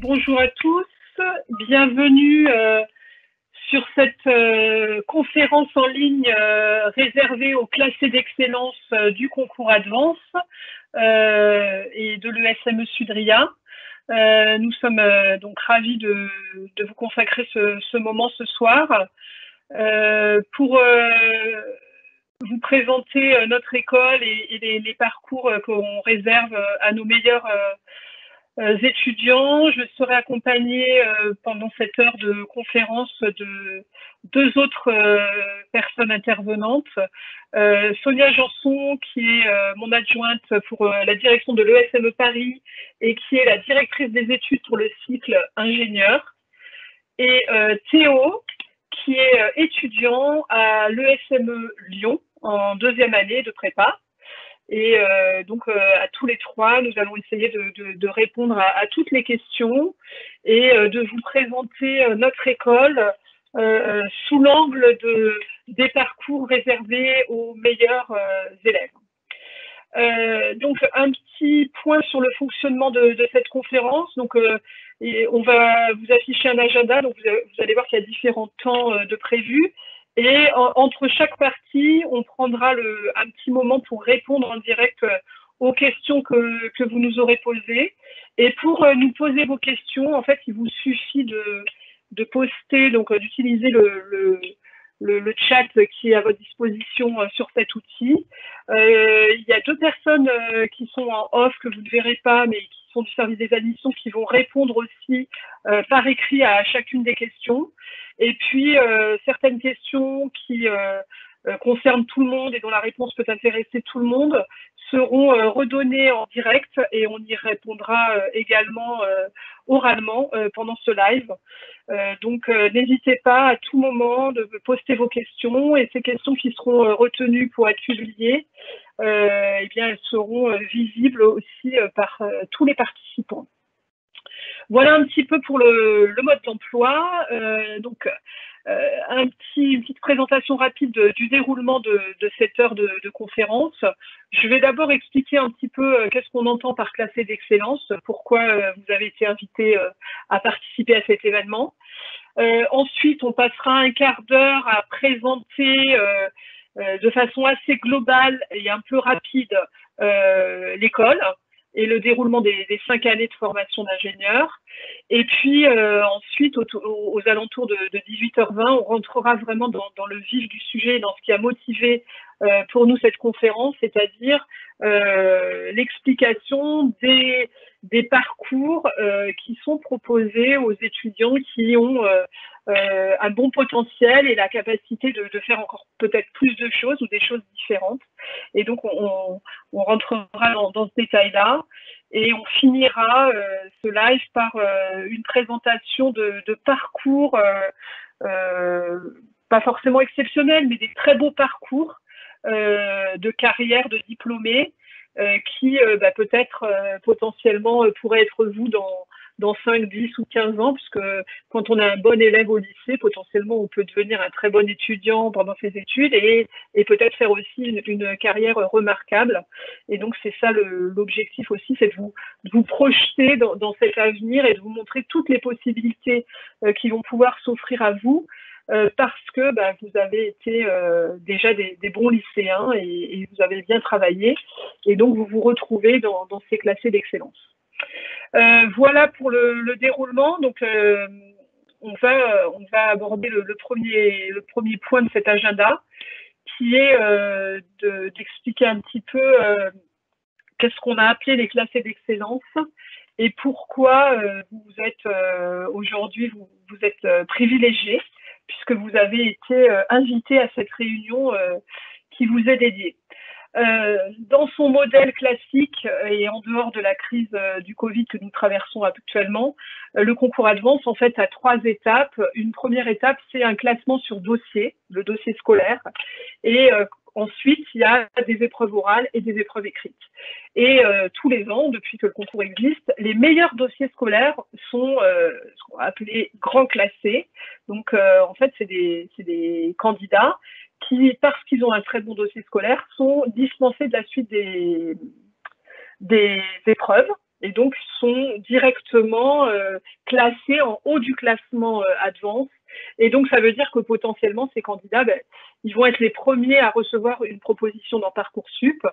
Bonjour à tous, bienvenue sur cette conférence en ligne réservée aux classés d'excellence du concours Advance et de l'ESME Sudria. Nous sommes donc ravis de vous consacrer ce moment ce soir pour vous présenter notre école et les parcours qu'on réserve à nos meilleurs étudiants. Je serai accompagnée pendant cette heure de conférence de deux autres personnes intervenantes. Sonia Janson, qui est mon adjointe pour la direction de l'ESME Paris et qui est la directrice des études pour le cycle ingénieur. Et Théo, qui est étudiant à l'ESME Lyon en deuxième année de prépa. Et donc, à tous les trois, nous allons essayer de répondre à toutes les questions et de vous présenter notre école sous l'angle des parcours réservés aux meilleurs élèves. Donc, un petit point sur le fonctionnement de cette conférence. Donc, on va vous afficher un agenda. Donc, vous allez voir qu'il y a différents temps de prévus. Et entre chaque partie, on prendra un petit moment pour répondre en direct aux questions que vous nous aurez posées. Et pour nous poser vos questions, en fait, il vous suffit de poster, donc d'utiliser le chat qui est à votre disposition sur cet outil. Il y a deux personnes qui sont en off que vous ne verrez pas, mais qui sont du service des admissions, qui vont répondre aussi par écrit à chacune des questions. Et puis, certaines questions qui concernent tout le monde et dont la réponse peut intéresser tout le monde seront redonnées en direct et on y répondra également oralement pendant ce live. Donc, n'hésitez pas à tout moment de poster vos questions et ces questions qui seront retenues pour être publiées, eh bien, elles seront visibles aussi par tous les participants. Voilà un petit peu pour le mode d'emploi. Donc, une petite présentation rapide du déroulement de cette heure de conférence. Je vais d'abord expliquer un petit peu qu'est-ce qu'on entend par classé d'excellence, pourquoi vous avez été invité à participer à cet événement. Ensuite, on passera un quart d'heure à présenter de façon assez globale et un peu rapide l'école et le déroulement des 5 années de formation d'ingénieur. Et puis ensuite, aux alentours de 18h20, on rentrera vraiment dans le vif du sujet, dans ce qui a motivé pour nous cette conférence, c'est-à-dire l'explication des parcours qui sont proposés aux étudiants qui ont un bon potentiel et la capacité de faire encore peut-être plus de choses ou des choses différentes. Et donc, on rentrera dans ce détail-là et on finira ce live par une présentation de parcours, pas forcément exceptionnels, mais des très beaux parcours de carrière de diplômés qui peut-être potentiellement pourraient être vous dans 5, 10 ou 15 ans, puisque quand on est un bon élève au lycée, potentiellement on peut devenir un très bon étudiant pendant ses études et peut-être faire aussi une carrière remarquable. Et donc c'est ça l'objectif aussi, c'est de vous projeter dans cet avenir et de vous montrer toutes les possibilités qui vont pouvoir s'offrir à vous, parce que vous avez été déjà des bons lycéens et vous avez bien travaillé, et donc vous vous retrouvez dans ces classés d'excellence. Voilà pour le déroulement. Donc, on va aborder le premier point de cet agenda, qui est d'expliquer un petit peu qu'est-ce qu'on a appelé les classés d'excellence et pourquoi vous êtes aujourd'hui vous êtes privilégiés, puisque vous avez été invité à cette réunion qui vous est dédiée. Dans son modèle classique et en dehors de la crise du Covid que nous traversons actuellement, le concours Advance en fait a 3 étapes. Une première étape, c'est un classement sur dossier, le dossier scolaire, et ensuite il y a des épreuves orales et des épreuves écrites. Et tous les ans, depuis que le concours existe, les meilleurs dossiers scolaires sont ce qu'on va appeler grands classés. Donc en fait, c'est des candidats qui, parce qu'ils ont un très bon dossier scolaire, sont dispensés de la suite des épreuves et donc sont directement classés en haut du classement Advance. Et donc, ça veut dire que potentiellement, ces candidats, ils vont être les premiers à recevoir une proposition dans Parcoursup,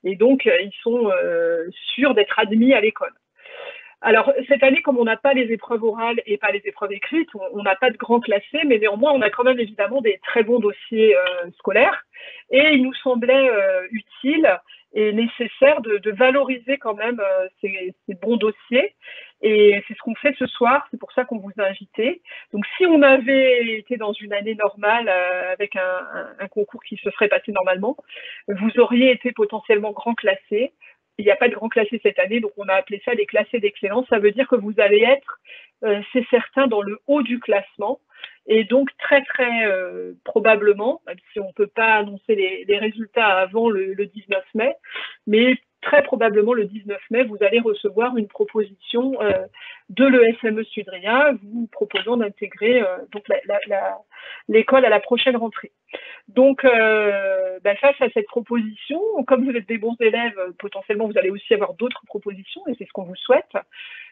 et donc ils sont sûrs d'être admis à l'école. Alors, cette année, comme on n'a pas les épreuves orales et pas les épreuves écrites, on n'a pas de grands classés, mais néanmoins, on a quand même évidemment des très bons dossiers scolaires. Et il nous semblait utile et nécessaire de valoriser quand même ces bons dossiers. Et c'est ce qu'on fait ce soir, c'est pour ça qu'on vous a invité. Donc, si on avait été dans une année normale avec un concours qui se serait passé normalement, vous auriez été potentiellement grand classé. Il n'y a pas de grand classé cette année, donc on a appelé ça des classés d'excellence. Ça veut dire que vous allez être, c'est certain, dans le haut du classement. Et donc, très, très probablement, même si on ne peut pas annoncer les résultats avant le 19 mai, mais très probablement le 19 mai, vous allez recevoir une proposition de l'ESME Sudria vous proposant d'intégrer donc l'école à la prochaine rentrée. Donc, face à cette proposition, comme vous êtes des bons élèves, potentiellement, vous allez aussi avoir d'autres propositions, et c'est ce qu'on vous souhaite.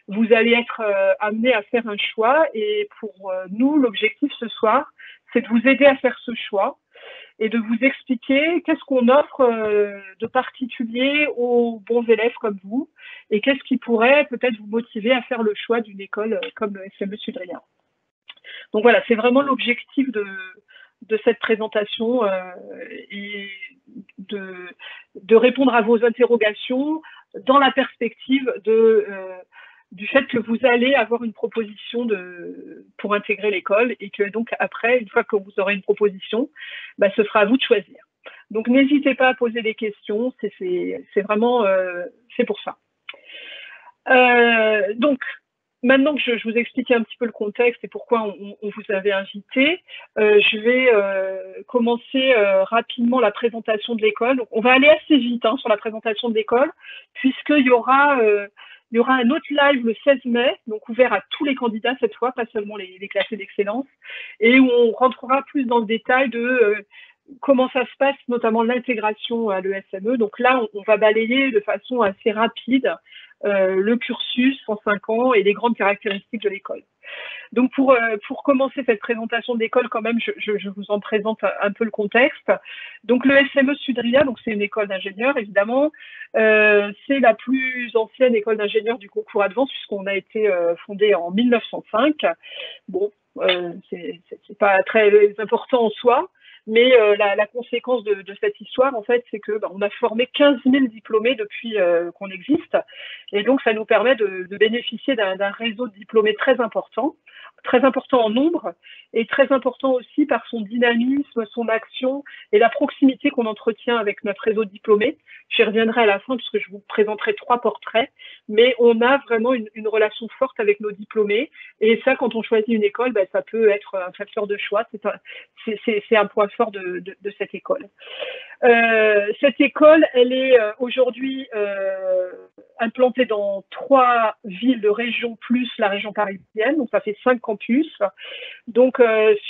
Vous allez être amenés à faire un choix, et pour nous, l'objectif ce soir, c'est de vous aider à faire ce choix et de vous expliquer qu'est-ce qu'on offre de particulier aux bons élèves comme vous, et qu'est-ce qui pourrait peut-être vous motiver à faire le choix d'une école comme le SME Sudria. Donc voilà, c'est vraiment l'objectif de cette présentation et de répondre à vos interrogations dans la perspective du fait que vous allez avoir une proposition pour intégrer l'école, et que donc après, une fois que vous aurez une proposition, ce sera à vous de choisir. Donc n'hésitez pas à poser des questions, c'est vraiment c'est pour ça. Donc, maintenant que je vous ai expliqué un petit peu le contexte et pourquoi on vous avait invité, je vais commencer rapidement la présentation de l'école. On va aller assez vite sur la présentation de l'école, puisqu'il y aura un autre live le 16 mai, donc ouvert à tous les candidats cette fois, pas seulement les classés d'excellence, et où on rentrera plus dans le détail de comment ça se passe, notamment l'intégration à l'ESME. Donc là, on va balayer de façon assez rapide le cursus en 5 ans et les grandes caractéristiques de l'école. Donc pour commencer cette présentation de l'école, quand même, je vous en présente un peu le contexte. Donc le SME Sudria, donc c'est une école d'ingénieurs, évidemment. C'est la plus ancienne école d'ingénieurs du concours Advance, puisqu'on a été fondé en 1905. Bon, c'est pas très important en soi, mais la conséquence de cette histoire, en fait, c'est que on a formé 15 000 diplômés depuis qu'on existe, et donc ça nous permet de bénéficier d'un réseau de diplômés très important en nombre, et très important aussi par son dynamisme, son action et la proximité qu'on entretient avec notre réseau de diplômés. J'y reviendrai à la fin, puisque je vous présenterai 3 portraits, mais on a vraiment une relation forte avec nos diplômés, et ça, quand on choisit une école, ça peut être un facteur de choix. C'est un point fort de cette école. Cette école, elle est aujourd'hui implantée dans 3 villes de région plus la région parisienne, donc ça fait 5 campus. Donc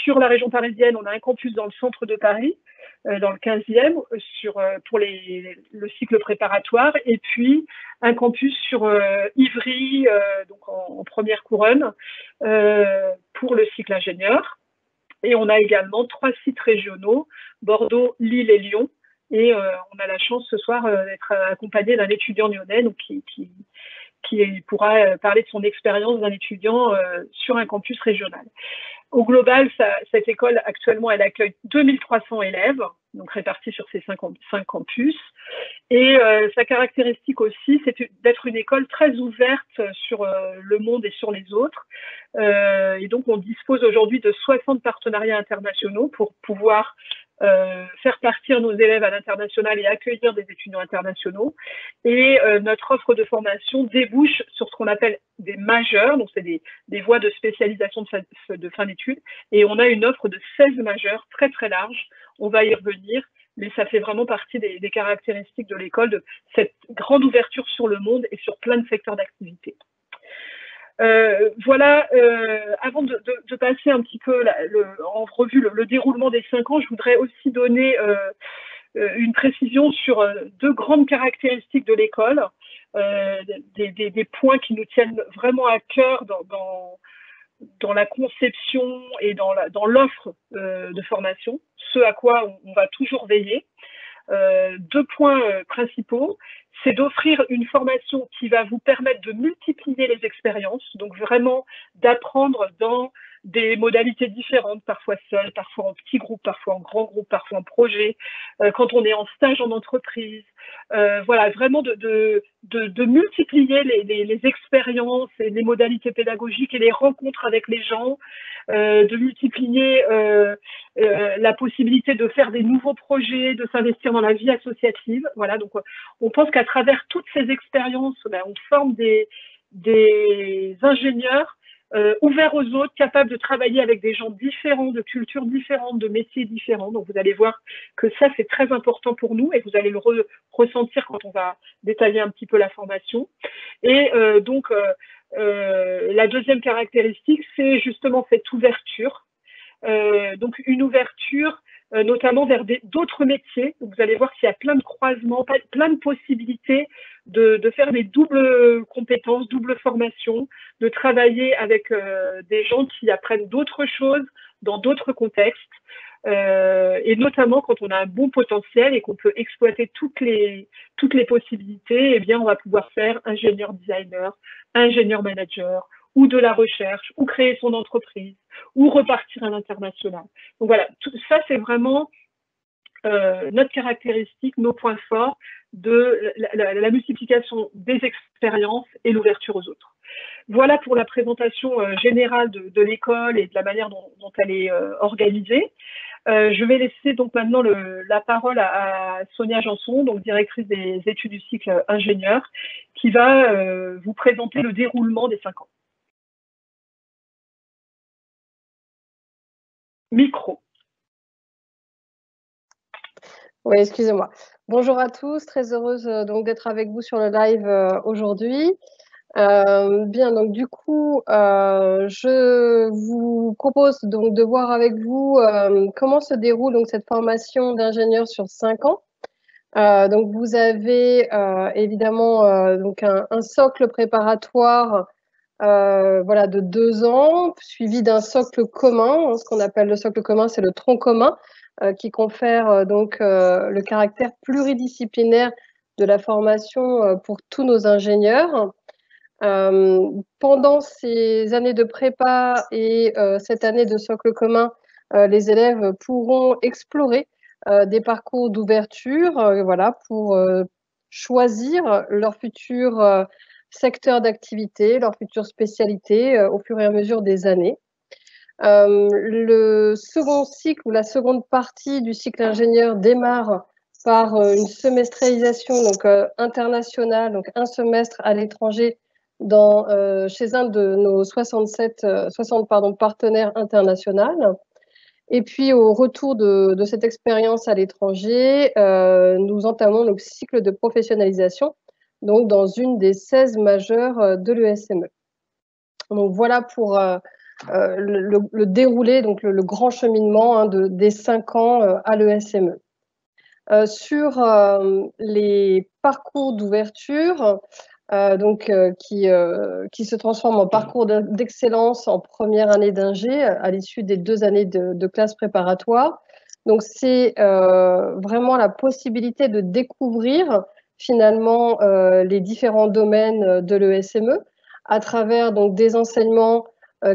sur la région parisienne, on a un campus dans le centre de Paris, dans le 15e, pour le cycle préparatoire, et puis un campus sur Ivry, donc en première couronne, pour le cycle ingénieur. Et on a également 3 sites régionaux, Bordeaux, Lille et Lyon. Et on a la chance ce soir d'être accompagné d'un étudiant lyonnais, donc qui pourra parler de son expérience d'un étudiant sur un campus régional. Au global, cette école, actuellement, elle accueille 2300 élèves, donc répartis sur ces 5 campus. Et sa caractéristique aussi, c'est d'être une école très ouverte sur le monde et sur les autres. Et donc, on dispose aujourd'hui de 60 partenariats internationaux pour pouvoir faire partir nos élèves à l'international et accueillir des étudiants internationaux. Et notre offre de formation débouche sur ce qu'on appelle des majeurs, donc c'est des voies de spécialisation de fin d'études. Et on a une offre de 16 majeurs très très large. On va y revenir, mais ça fait vraiment partie des caractéristiques de l'école, de cette grande ouverture sur le monde et sur plein de secteurs d'activité. Voilà, avant de passer un petit peu en revue le déroulement des 5 ans, je voudrais aussi donner une précision sur 2 grandes caractéristiques de l'école. des points qui nous tiennent vraiment à cœur dans la conception et dans l'offre de formation, ce à quoi on va toujours veiller. Deux points principaux, c'est d'offrir une formation qui va vous permettre de multiplier les expériences, donc vraiment d'apprendre dans des modalités différentes, parfois seul, parfois en petit groupe, parfois en grand groupe, parfois en projet, quand on est en stage en entreprise. Voilà, vraiment de multiplier les expériences et les modalités pédagogiques et les rencontres avec les gens, de multiplier la possibilité de faire des nouveaux projets, de s'investir dans la vie associative. Voilà, donc on pense qu'à travers toutes ces expériences, on forme des ingénieurs ouverts aux autres, capables de travailler avec des gens différents, de cultures différentes, de métiers différents. Donc vous allez voir que ça, c'est très important pour nous et vous allez le ressentir quand on va détailler un petit peu la formation. Et donc, la deuxième caractéristique, c'est justement cette ouverture. Donc une ouverture notamment vers d'autres métiers. Donc, vous allez voir qu'il y a plein de croisements, plein de possibilités de faire des doubles compétences, doubles formations, de travailler avec des gens qui apprennent d'autres choses dans d'autres contextes. Et notamment quand on a un bon potentiel et qu'on peut exploiter toutes les possibilités, eh bien on va pouvoir faire ingénieur designer, ingénieur manager, ou de la recherche, ou créer son entreprise, ou repartir à l'international. Donc voilà, tout ça c'est vraiment notre caractéristique, nos points forts de la multiplication des expériences et l'ouverture aux autres. Voilà pour la présentation générale de l'école et de la manière dont elle est organisée. Je vais laisser donc maintenant la parole à Sonia Janson, donc directrice des études du cycle ingénieur, qui va vous présenter le déroulement des 5 ans. Micro. Oui, excusez-moi. Bonjour à tous, très heureuse donc d'être avec vous sur le live aujourd'hui. Bien, donc du coup, je vous propose donc de voir avec vous comment se déroule donc cette formation d'ingénieur sur 5 ans. Donc vous avez évidemment donc un socle préparatoire voilà, de 2 ans, suivi d'un socle commun. Ce qu'on appelle le socle commun, c'est le tronc commun, qui confère donc le caractère pluridisciplinaire de la formation pour tous nos ingénieurs. Pendant ces années de prépa et cette année de socle commun, les élèves pourront explorer des parcours d'ouverture, voilà, pour choisir leur futur secteur d'activité, leur future spécialité au fur et à mesure des années. Le second cycle ou la seconde partie du cycle ingénieur démarre par une semestrialisation donc internationale, donc un semestre à l'étranger chez un de nos 60 partenaires internationaux. Et puis au retour de cette expérience à l'étranger, nous entamons le cycle de professionnalisation, donc dans une des 16 majeures de l'ESME. Donc voilà pour le déroulé, donc le grand cheminement des 5 ans à l'ESME. Sur les parcours d'ouverture, qui se transforment en parcours d'excellence en première année d'ingé à l'issue des 2 années de classe préparatoire. Donc c'est vraiment la possibilité de découvrir finalement les différents domaines de l'ESME à travers donc des enseignements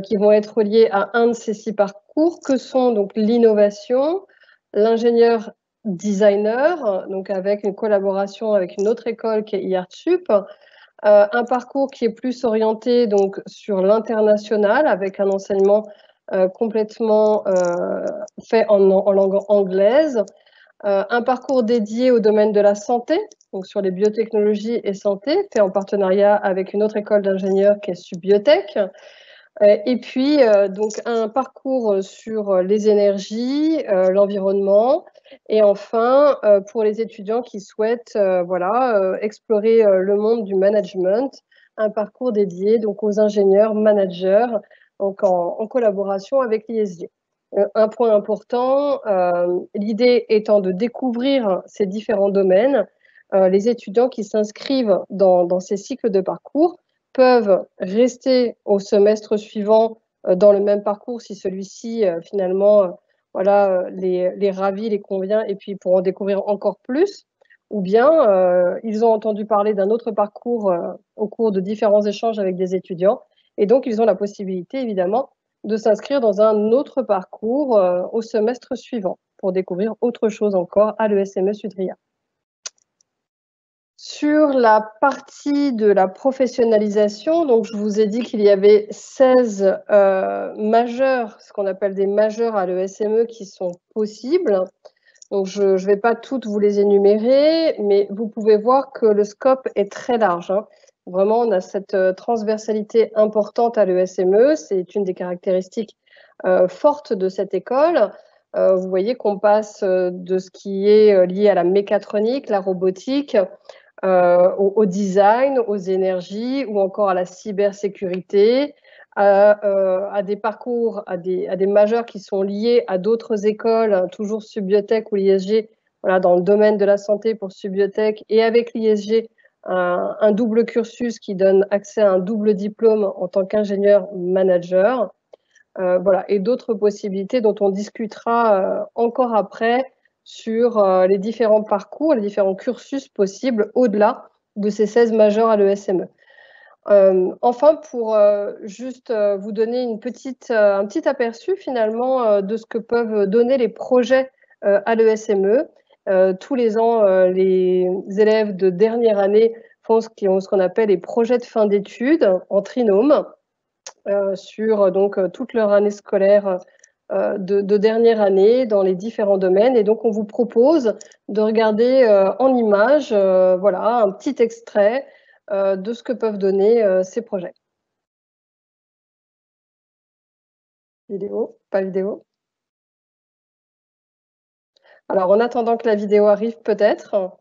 qui vont être liés à un de ces 6 parcours que sont donc l'innovation, l'ingénieur designer, donc avec une collaboration avec une autre école qui est IARTSUP, un parcours qui est plus orienté donc sur l'international avec un enseignement complètement fait en langue anglaise, un parcours dédié au domaine de la santé, donc sur les biotechnologies et santé, fait en partenariat avec une autre école d'ingénieurs qui est Subbiotech. Et puis, donc, un parcours sur les énergies, l'environnement, et enfin, pour les étudiants qui souhaitent voilà, explorer le monde du management, un parcours dédié donc, aux ingénieurs managers, donc en collaboration avec l'ISG. Un point important, l'idée étant de découvrir ces différents domaines, les étudiants qui s'inscrivent dans ces cycles de parcours peuvent rester au semestre suivant dans le même parcours si celui-ci finalement voilà, les ravit, les convient et puis pourront découvrir encore plus. Ou bien ils ont entendu parler d'un autre parcours au cours de différents échanges avec des étudiants et donc ils ont la possibilité évidemment de s'inscrire dans un autre parcours au semestre suivant pour découvrir autre chose encore à l'ESME Sudria. Sur la partie de la professionnalisation, donc je vous ai dit qu'il y avait 16 majeurs, ce qu'on appelle des majeurs à l'ESME qui sont possibles. Donc je ne vais pas toutes vous les énumérer, mais vous pouvez voir que le scope est très large, hein. Vraiment, on a cette transversalité importante à l'ESME, c'est une des caractéristiques fortes de cette école. Vous voyez qu'on passe de ce qui est lié à la mécatronique, la robotique, au design, aux énergies ou encore à la cybersécurité, à des parcours, à des majeurs qui sont liés à d'autres écoles, toujours Subbiotech ou l'ISG, voilà, dans le domaine de la santé pour Subbiotech, et avec l'ISG, un double cursus qui donne accès à un double diplôme en tant qu'ingénieur manager. Voilà, et d'autres possibilités dont on discutera encore après sur les différents parcours, les différents cursus possibles au-delà de ces 16 majeurs à l'ESME. Enfin, pour juste vous donner un petit aperçu finalement de ce que peuvent donner les projets à l'ESME. Tous les ans, les élèves de dernière année font ce qu'on appelle les projets de fin d'études en trinôme sur donc toute leur année scolaire de dernière année dans les différents domaines. Et donc, on vous propose de regarder en images, voilà, un petit extrait de ce que peuvent donner ces projets. Vidéo, pas vidéo. Alors, en attendant que la vidéo arrive, peut-être,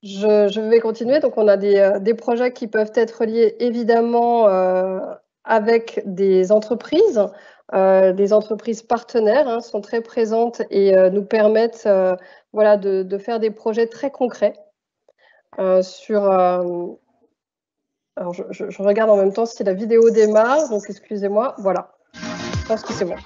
je vais continuer. Donc, on a des projets qui peuvent être liés évidemment avec des entreprises partenaires hein, sont très présentes et nous permettent voilà, de faire des projets très concrets sur... alors, je regarde en même temps si la vidéo démarre, donc excusez-moi, voilà, je pense que c'est bon.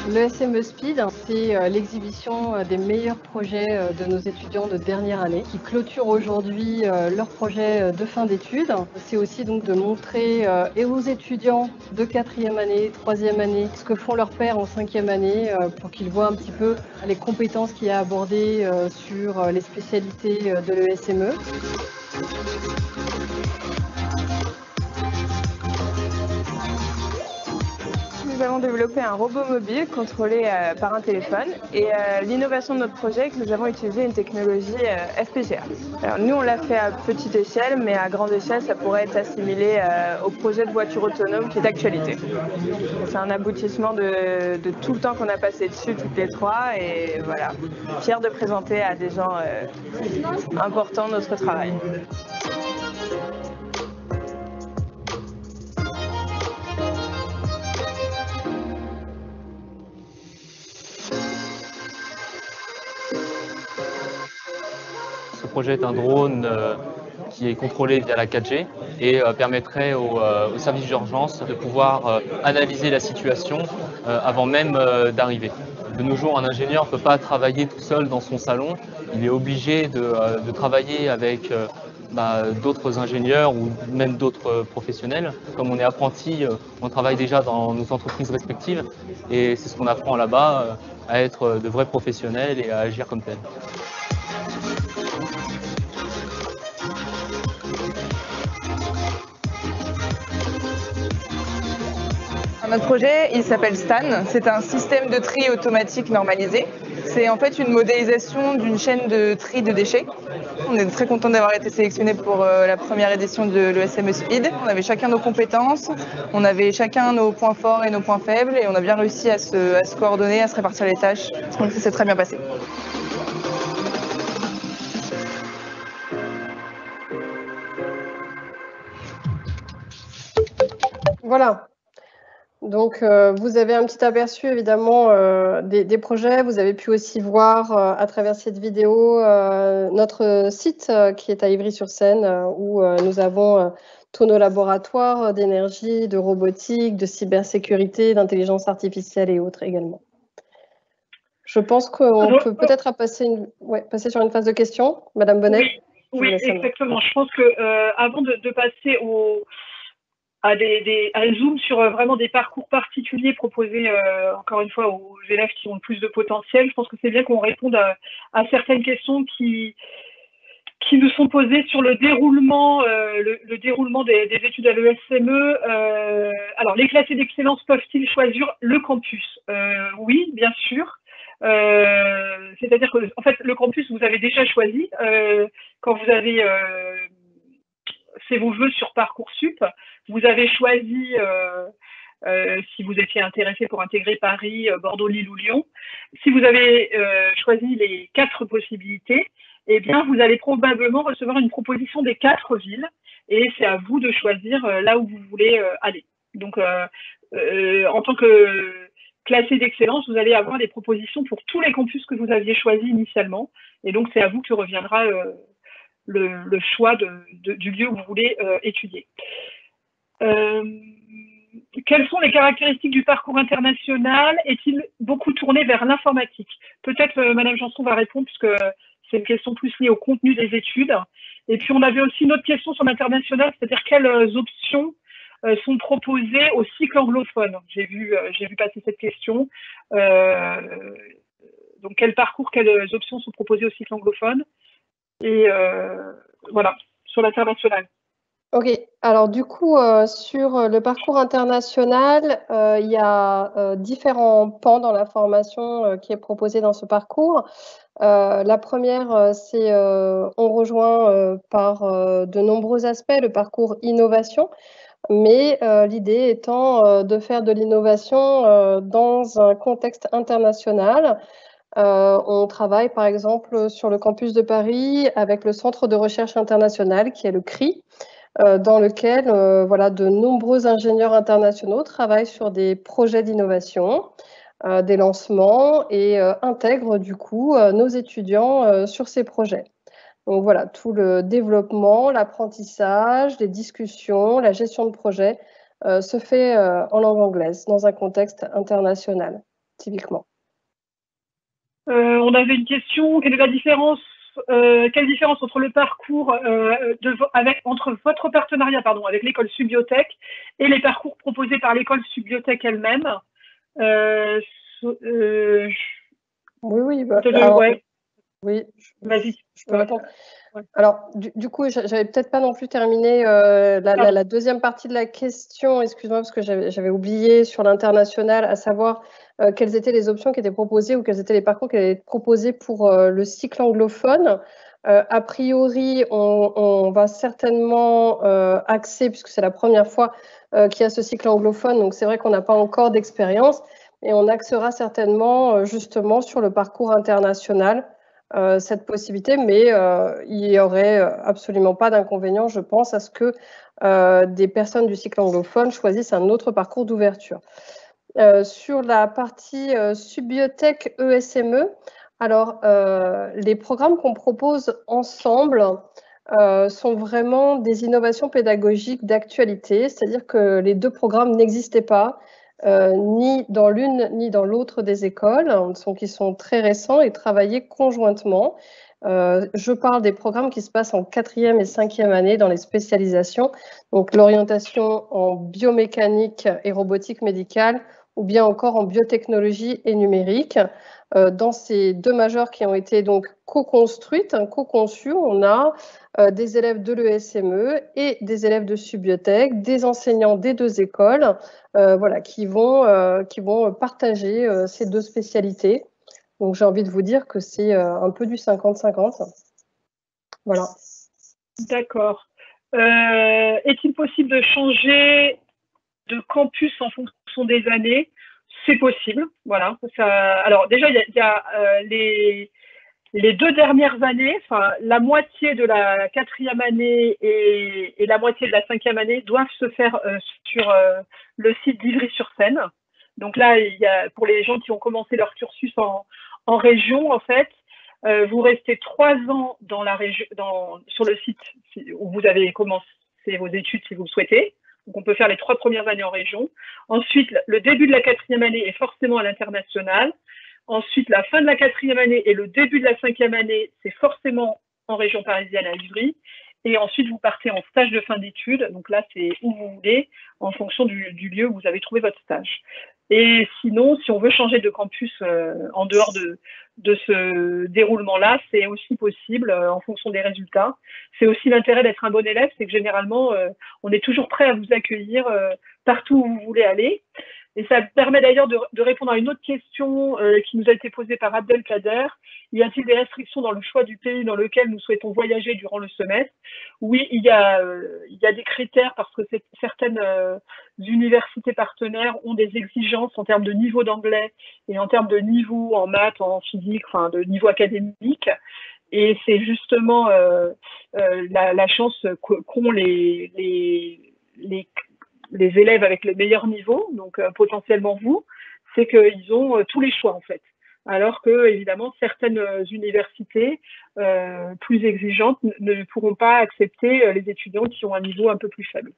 L'ESME Speed, c'est l'exhibition des meilleurs projets de nos étudiants de dernière année qui clôturent aujourd'hui leurs projets de fin d'études. C'est aussi donc de montrer et aux étudiants de 4e année, 3e année, ce que font leurs pairs en 5e année pour qu'ils voient un petit peu les compétences qu'il y a abordées sur les spécialités de l'ESME. Nous avons développé un robot mobile contrôlé par un téléphone et l'innovation de notre projet est que nous avons utilisé une technologie FPGA. Alors, nous on l'a fait à petite échelle, mais à grande échelle ça pourrait être assimilé au projet de voiture autonome qui est d'actualité. C'est un aboutissement de tout le temps qu'on a passé dessus toutes les trois et voilà, fiers de présenter à des gens importants notre travail. Ce projet est un drone qui est contrôlé via la 4G et permettrait au service d'urgence de pouvoir analyser la situation avant même d'arriver. De nos jours, un ingénieur ne peut pas travailler tout seul dans son salon. Il est obligé de travailler avec d'autres ingénieurs ou même d'autres professionnels. Comme on est apprenti, on travaille déjà dans nos entreprises respectives et c'est ce qu'on apprend là-bas, à être de vrais professionnels et à agir comme tels. Notre projet, il s'appelle STAN. C'est un système de tri automatique normalisé. C'est en fait une modélisation d'une chaîne de tri de déchets. On est très content d'avoir été sélectionnés pour la première édition de l'ESME Speed. On avait chacun nos compétences, on avait chacun nos points forts et nos points faibles et on a bien réussi à se coordonner, à se répartir les tâches. Donc ça s'est très bien passé. Voilà. Donc, vous avez un petit aperçu évidemment des projets. Vous avez pu aussi voir à travers cette vidéo notre site qui est à Ivry-sur-Seine où nous avons tous nos laboratoires d'énergie, de robotique, de cybersécurité, d'intelligence artificielle et autres également. Je pense qu'on peut peut-être passer sur une phase de questions. Madame Bonnet. Oui, exactement. Je pense que avant de passer à Zoom sur vraiment des parcours particuliers proposés, encore une fois, aux élèves qui ont le plus de potentiel, je pense que c'est bien qu'on réponde à certaines questions qui nous sont posées sur le déroulement, le déroulement des études à l'ESME. Alors, les classés d'excellence peuvent-ils choisir le campus? Oui, bien sûr. C'est-à-dire que, en fait, le campus, vous avez déjà choisi quand vous avez fait vos vœux sur Parcoursup. Vous avez choisi, si vous étiez intéressé pour intégrer Paris, Bordeaux, Lille ou Lyon. Si vous avez choisi les 4 possibilités, eh bien, vous allez probablement recevoir une proposition des 4 villes et c'est à vous de choisir là où vous voulez aller. Donc, en tant que classé d'excellence, vous allez avoir des propositions pour tous les campus que vous aviez choisis initialement. Et donc, c'est à vous que reviendra le choix du lieu où vous voulez étudier. Quelles sont les caractéristiques du parcours international? Est-il beaucoup tourné vers l'informatique? Peut-être Madame Janson va répondre puisque c'est une question plus liée au contenu des études. Et puis on avait aussi une autre question sur l'international, c'est-à-dire quelles options sont proposées au cycle anglophone. J'ai vu passer cette question. Donc quel parcours, quelles options sont proposées au cycle anglophone? Et voilà, sur l'international. Ok, alors du coup, sur le parcours international, il y a différents pans dans la formation qui est proposée dans ce parcours. La première, c'est on rejoint par de nombreux aspects le parcours innovation, mais l'idée étant de faire de l'innovation dans un contexte international. On travaille par exemple sur le campus de Paris avec le Centre de recherche international qui est le CRI, dans lequel voilà, de nombreux ingénieurs internationaux travaillent sur des projets d'innovation, des lancements et intègrent du coup nos étudiants sur ces projets. Donc voilà, tout le développement, l'apprentissage, les discussions, la gestion de projet se fait en langue anglaise dans un contexte international, typiquement. On avait une question, quelle est la différence quelle différence entre le parcours entre votre partenariat avec l'école Subiotech et les parcours proposés par l'école Subiotech elle-même? Oui, vas-y. Je peux répondre. Ouais. Alors, du coup, j'avais peut-être pas non plus terminé la deuxième partie de la question, excuse-moi, parce que j'avais oublié sur l'international, à savoir quelles étaient les options qui étaient proposées ou quels étaient les parcours qui étaient proposés pour le cycle anglophone. A priori, on va certainement axer, puisque c'est la première fois qu'il y a ce cycle anglophone, donc c'est vrai qu'on n'a pas encore d'expérience, et on axera certainement justement sur le parcours international, cette possibilité, mais il n'y aurait absolument pas d'inconvénient, je pense, à ce que des personnes du cycle anglophone choisissent un autre parcours d'ouverture. Sur la partie Subiotech ESME, alors les programmes qu'on propose ensemble sont vraiment des innovations pédagogiques d'actualité, c'est-à-dire que les deux programmes n'existaient pas, ni dans l'une ni dans l'autre des écoles, qui sont très récents et travaillés conjointement. Je parle des programmes qui se passent en 4e et 5e année dans les spécialisations, donc l'orientation en biomécanique et robotique médicale, ou bien encore en biotechnologie et numérique. Dans ces deux majeures qui ont été donc co-construites, co-conçues, on a des élèves de l'ESME et des élèves de Subiotech, des enseignants des deux écoles, voilà, qui vont partager ces deux spécialités. Donc j'ai envie de vous dire que c'est un peu du 50-50. Voilà. D'accord. Est-il possible de changer de campus en fonction des années? C'est possible, voilà. Alors déjà, il y a les 2 dernières années, enfin la moitié de la 4e année et la moitié de la 5e année doivent se faire sur le site d'Ivry-sur-Seine. Donc là, il y a, pour les gens qui ont commencé leur cursus en région, en fait, vous restez 3 ans dans la région, sur le site où vous avez commencé vos études si vous le souhaitez. Donc on peut faire les 3 premières années en région. Ensuite, le début de la 4e année est forcément à l'international. Ensuite, la fin de la 4e année et le début de la 5e année, c'est forcément en région parisienne à Ivry. Et ensuite, vous partez en stage de fin d'études. Donc là, c'est où vous voulez, en fonction du lieu où vous avez trouvé votre stage. Et sinon, si on veut changer de campus en dehors de ce déroulement-là, c'est aussi possible en fonction des résultats. C'est aussi l'intérêt d'être un bon élève, c'est que généralement, on est toujours prêt à vous accueillir partout où vous voulez aller. Et ça permet d'ailleurs de répondre à une autre question qui nous a été posée par Abdelkader. Y a-t-il des restrictions dans le choix du pays dans lequel nous souhaitons voyager durant le semestre? Oui, il y a des critères parce que certaines universités partenaires ont des exigences en termes de niveau d'anglais et en termes de niveau en maths, en physique, enfin de niveau académique. Et c'est justement la chance qu'ont les élèves avec le meilleur niveau, donc potentiellement vous, c'est qu'ils ont tous les choix en fait. Alors que évidemment certaines universités plus exigeantes ne pourront pas accepter les étudiants qui ont un niveau un peu plus faible.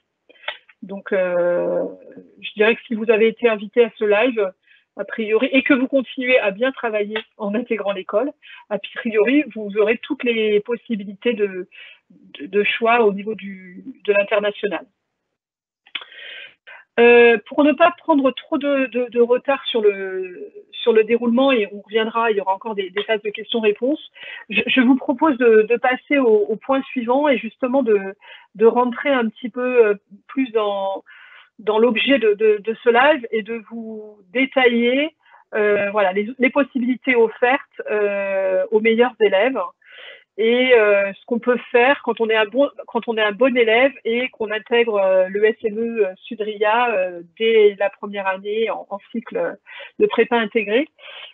Donc je dirais que si vous avez été invité à ce live, a priori, et que vous continuez à bien travailler en intégrant l'école, a priori, vous aurez toutes les possibilités de choix au niveau de l'international. Pour ne pas prendre trop de retard sur le déroulement, et on reviendra, il y aura encore des phases de questions-réponses, je vous propose de passer au point suivant et justement de rentrer un petit peu plus dans l'objet de ce live et de vous détailler voilà, les possibilités offertes aux meilleurs élèves. Et ce qu'on peut faire quand on est un bon élève et qu'on intègre le SME Sudria dès la première année en cycle de prépa intégré.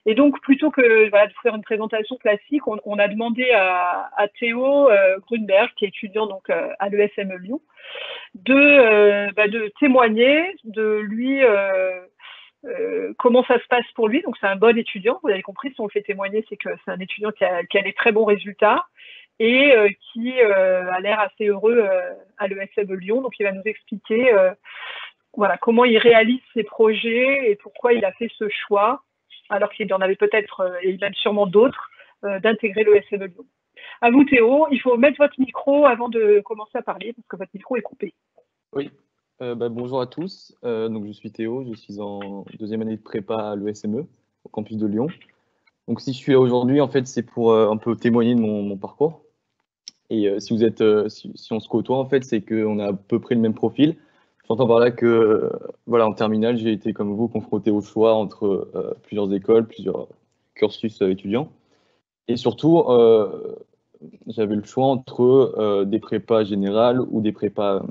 Et donc, plutôt que voilà, de faire une présentation classique, on a demandé à Théo Grunberg, qui est étudiant donc, à l'ESME Lyon, de témoigner, de lui comment ça se passe pour lui. Donc c'est un bon étudiant, vous avez compris, si on le fait témoigner, c'est que c'est un étudiant qui a des très bons résultats et qui a l'air assez heureux à l'ESME Lyon. Donc il va nous expliquer voilà, comment il réalise ses projets et pourquoi il a fait ce choix, alors qu'il en avait peut-être, et il en a sûrement d'autres, d'intégrer l'ESME Lyon. À vous Théo, il faut mettre votre micro avant de commencer à parler, parce que votre micro est coupé. Oui. Bonjour à tous, donc je suis Théo, je suis en 2e année de prépa à l'ESME, au campus de Lyon. Donc si je suis là aujourd'hui, en fait, c'est pour un peu témoigner de mon parcours. Et si on se côtoie, en fait, c'est qu'on a à peu près le même profil. J'entends par là que, voilà, en terminale, j'ai été comme vous confronté au choix entre plusieurs écoles, plusieurs cursus étudiants. Et surtout, j'avais le choix entre des prépas générales ou des prépas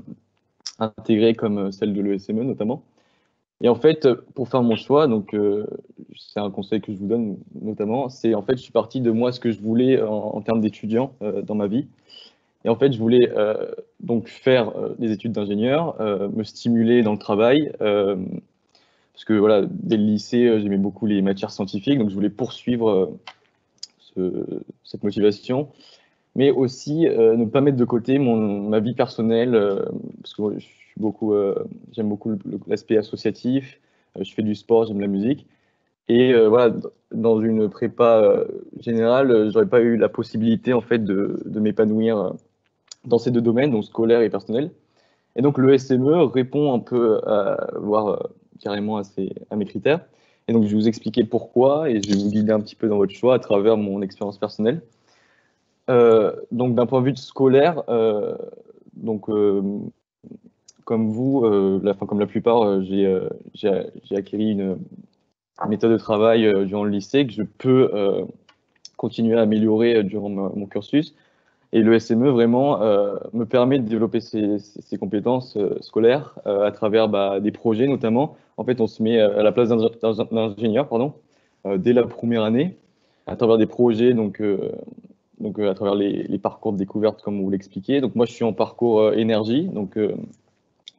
intégrées comme celle de l'ESME notamment. Et en fait, pour faire mon choix, donc c'est un conseil que je vous donne notamment, c'est en fait je suis parti de moi ce que je voulais en termes d'étudiant dans ma vie. Et en fait, je voulais donc faire des études d'ingénieur, me stimuler dans le travail, parce que voilà, dès le lycée, j'aimais beaucoup les matières scientifiques, donc je voulais poursuivre cette motivation, mais aussi ne pas mettre de côté ma vie personnelle, parce que moi, j'aime beaucoup l'aspect associatif, je fais du sport, j'aime la musique, et voilà, dans une prépa générale, j'aurais pas eu la possibilité en fait de m'épanouir dans ces deux domaines, donc scolaire et personnel. Et donc le SME répond un peu, voire carrément à mes critères. Et donc je vais vous expliquer pourquoi et je vais vous guider un petit peu dans votre choix à travers mon expérience personnelle. Donc d'un point de vue scolaire, comme vous, comme la plupart, j'ai acquis une méthode de travail durant le lycée que je peux continuer à améliorer durant mon cursus. Et le SME vraiment me permet de développer ces compétences scolaires à travers des projets notamment. En fait, on se met à la place d'un ingénieur dès la première année. à travers des projets, donc à travers les parcours de découverte, comme vous l'expliquez. Donc moi, je suis en parcours énergie, donc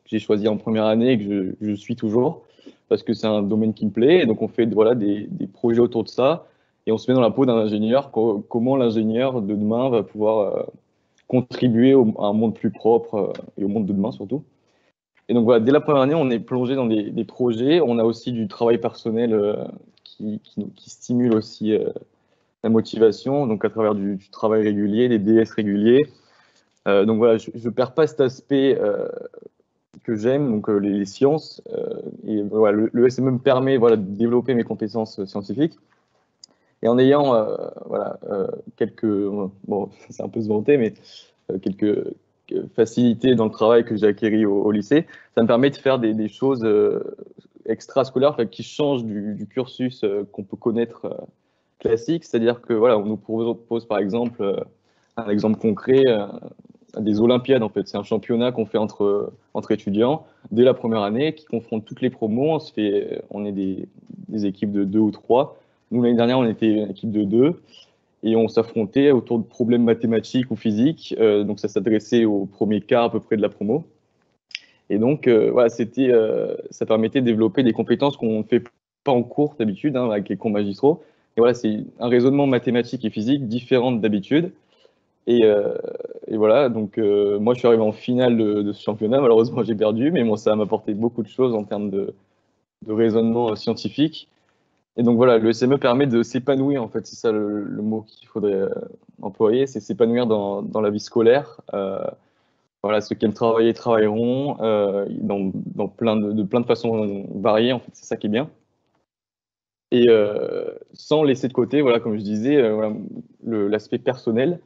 j'ai choisi en première année et que je suis toujours, parce que c'est un domaine qui me plaît. Et donc on fait voilà, des projets autour de ça, et on se met dans la peau d'un ingénieur, comment l'ingénieur de demain va pouvoir contribuer à un monde plus propre et au monde de demain surtout. Et donc voilà, dès la première année, on est plongé dans des projets. On a aussi du travail personnel qui stimule aussi la motivation, donc à travers du travail régulier, des DS réguliers. Donc voilà, je ne perds pas cet aspect que j'aime, donc les sciences. Et voilà, le SME me permet voilà, de développer mes compétences scientifiques. Et en ayant voilà, quelques, bon, c'est un peu se vanter, mais quelques facilités dans le travail que j'ai acquis au lycée, ça me permet de faire des choses extrascolaires qui changent du cursus qu'on peut connaître classique. C'est-à-dire que voilà, on nous propose par exemple, un exemple concret, des Olympiades en fait. C'est un championnat qu'on fait entre étudiants dès la première année qui confronte toutes les promos. On est des équipes de 2 ou 3. Nous, l'année dernière, on était une équipe de 2 et on s'affrontait autour de problèmes mathématiques ou physiques. Donc, ça s'adressait au premier quart à peu près de la promo. Et donc, voilà, ça permettait de développer des compétences qu'on ne fait pas en cours d'habitude, hein, avec les cours magistraux. Et voilà, c'est un raisonnement mathématique et physique différent d'habitude. Et voilà, donc moi, je suis arrivé en finale de ce championnat. Malheureusement, j'ai perdu, mais bon, ça m'a apporté beaucoup de choses en termes de raisonnement scientifique. Et donc voilà, le SME permet de s'épanouir, en fait, c'est ça le mot qu'il faudrait employer, c'est s'épanouir dans la vie scolaire. Voilà, ceux qui aiment travailler travailleront dans plein de façons variées, en fait, c'est ça qui est bien. Et sans laisser de côté, voilà, comme je disais, voilà, l'aspect personnel.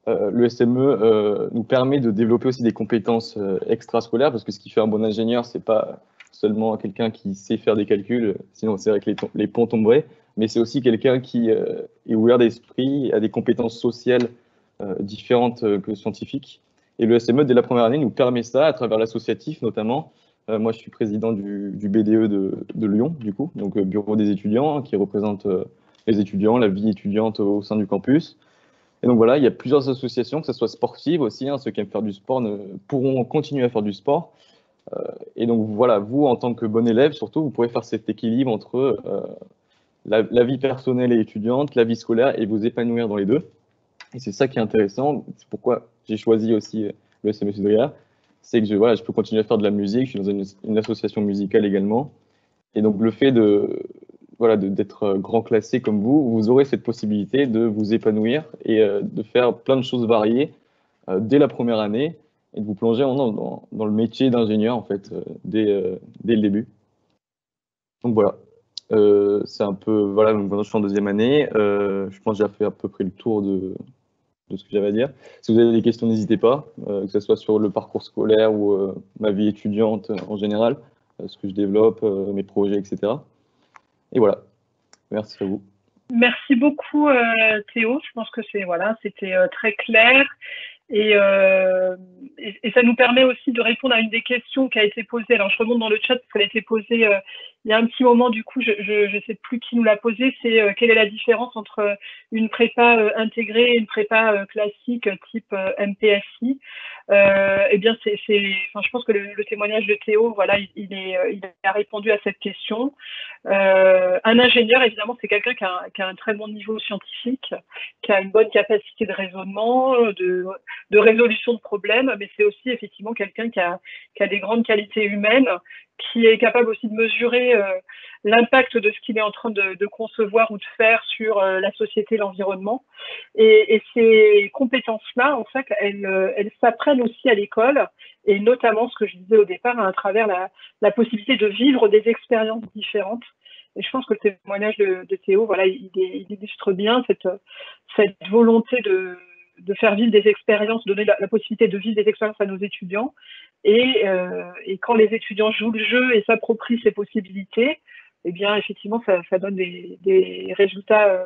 Le SME nous permet de développer aussi des compétences extrascolaires, parce que ce qui fait un bon ingénieur, c'est pas seulement quelqu'un qui sait faire des calculs, sinon c'est vrai que les ponts tomberaient, mais c'est aussi quelqu'un qui est ouvert d'esprit, a des compétences sociales différentes que scientifiques. Et le SME, dès la première année, nous permet ça à travers l'associatif notamment. Moi, je suis président du BDE de Lyon, du coup, donc Bureau des étudiants, qui représente les étudiants, la vie étudiante au sein du campus. Et donc voilà, il y a plusieurs associations, que ce soit sportives aussi, hein, ceux qui aiment faire du sport pourront continuer à faire du sport. Et donc voilà, vous, en tant que bon élève, surtout, vous pourrez faire cet équilibre entre la vie personnelle et étudiante, la vie scolaire, et vous épanouir dans les deux. Et c'est ça qui est intéressant. C'est pourquoi j'ai choisi aussi le SME Sudria. C'est que je peux continuer à faire de la musique. Je suis dans une association musicale également. Et donc le fait d'être grand classé comme vous aurez cette possibilité de vous épanouir et de faire plein de choses variées dès la première année et de vous plonger dans le métier d'ingénieur en fait dès le début. Donc voilà, c'est un peu voilà. Donc maintenant je suis en deuxième année. Je pense que j'ai fait à peu près le tour de ce que j'avais à dire. Si vous avez des questions, n'hésitez pas, que ce soit sur le parcours scolaire ou ma vie étudiante en général, ce que je développe, mes projets, etc. Et voilà, merci à vous. Merci beaucoup Théo, je pense que c'était très clair et ça nous permet aussi de répondre à une des questions qui a été posée. Alors je remonte dans le chat parce qu'elle a été posée il y a un petit moment, du coup je sais plus qui nous l'a posée, c'est quelle est la différence entre une prépa intégrée et une prépa classique type MPSI. Eh bien je pense que le témoignage de Théo, voilà, il a répondu à cette question. Un ingénieur, évidemment, c'est quelqu'un qui a un très bon niveau scientifique, qui a une bonne capacité de raisonnement, de résolution de problèmes, mais c'est aussi effectivement quelqu'un qui a des grandes qualités humaines, qui est capable aussi de mesurer l'impact de ce qu'il est en train de concevoir ou de faire sur la société, l'environnement. Et ces compétences-là, en fait, elles s'apprennent aussi à l'école, et notamment, ce que je disais au départ, à travers la possibilité de vivre des expériences différentes. Et je pense que le témoignage de Théo, voilà, il illustre bien cette volonté de faire vivre des expériences, donner la possibilité de vivre des expériences à nos étudiants. Et quand les étudiants jouent le jeu et s'approprient ces possibilités, eh bien, effectivement, ça donne des résultats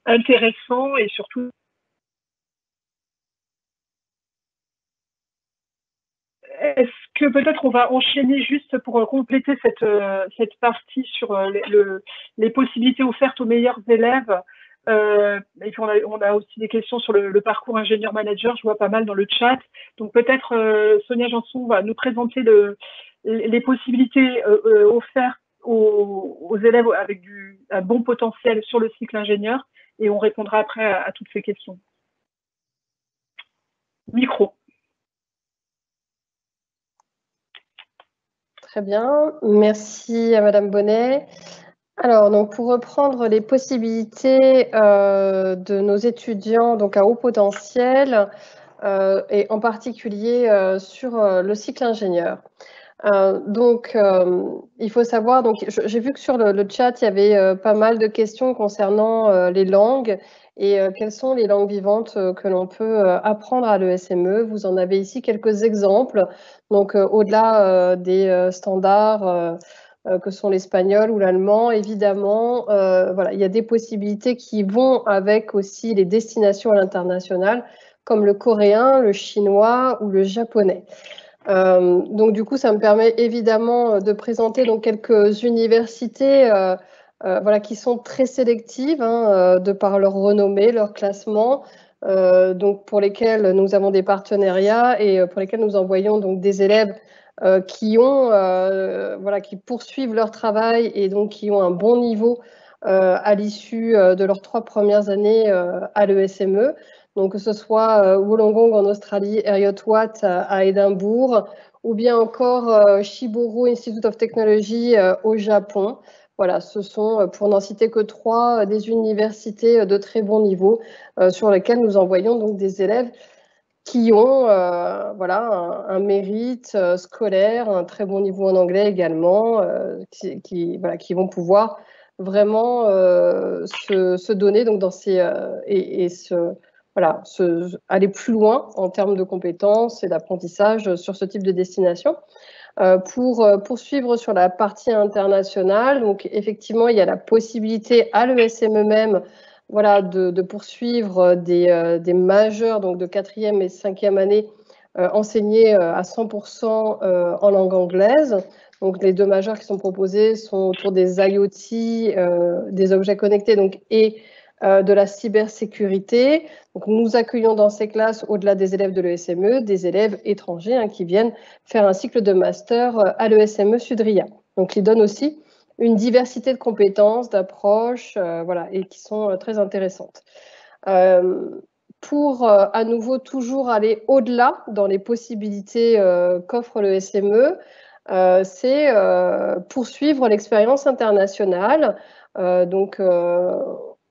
intéressants et surtout. Est-ce que peut-être on va enchaîner juste pour compléter cette partie sur les possibilités offertes aux meilleurs élèves Et puis on a aussi des questions sur le parcours ingénieur-manager, je vois pas mal dans le chat. Donc peut-être Sonia Janson va nous présenter les possibilités offertes aux élèves avec un bon potentiel sur le cycle ingénieur, et on répondra après à toutes ces questions. Micro. Très bien, merci à Madame Bonnet. Alors, donc, pour reprendre les possibilités de nos étudiants donc à haut potentiel, et en particulier sur le cycle ingénieur. Il faut savoir, donc j'ai vu que sur le chat, il y avait pas mal de questions concernant les langues et quelles sont les langues vivantes que l'on peut apprendre à l'ESME. Vous en avez ici quelques exemples, donc au-delà des standards que sont l'espagnol ou l'allemand, évidemment, voilà, il y a des possibilités qui vont avec aussi les destinations à l'international, comme le coréen, le chinois ou le japonais. Donc du coup, ça me permet évidemment de présenter donc quelques universités voilà, qui sont très sélectives de par leur renommée, leur classement, donc pour lesquelles nous avons des partenariats et pour lesquels nous envoyons donc des élèves qui voilà, qui poursuivent leur travail et donc qui ont un bon niveau à l'issue de leurs 3 premières années à l'ESME. Donc que ce soit Wollongong en Australie, Heriot-Watt à Édimbourg, ou bien encore Shiboru Institute of Technology au Japon. Voilà, ce sont, pour n'en citer que 3, des universités de très bon niveau sur lesquelles nous envoyons donc des élèves qui ont voilà, un mérite scolaire, un très bon niveau en anglais également, voilà, qui vont pouvoir vraiment se donner donc, dans ces, voilà, aller plus loin en termes de compétences et d'apprentissage sur ce type de destination. Pour poursuivre sur la partie internationale, donc effectivement, il y a la possibilité à l'ESME même voilà, de poursuivre des majeurs donc de 4e et 5e année enseignés à 100% en langue anglaise. Donc les 2 majeurs qui sont proposés sont autour des IoT, des objets connectés donc, et de la cybersécurité. Donc, nous accueillons dans ces classes, au-delà des élèves de l'ESME, des élèves étrangers qui viennent faire un cycle de master à l'ESME Sudria. Donc, ils donnent aussi une diversité de compétences, d'approches, voilà, et qui sont très intéressantes. Pour, à nouveau, toujours aller au-delà dans les possibilités qu'offre l'ESME, c'est poursuivre l'expérience internationale. Donc,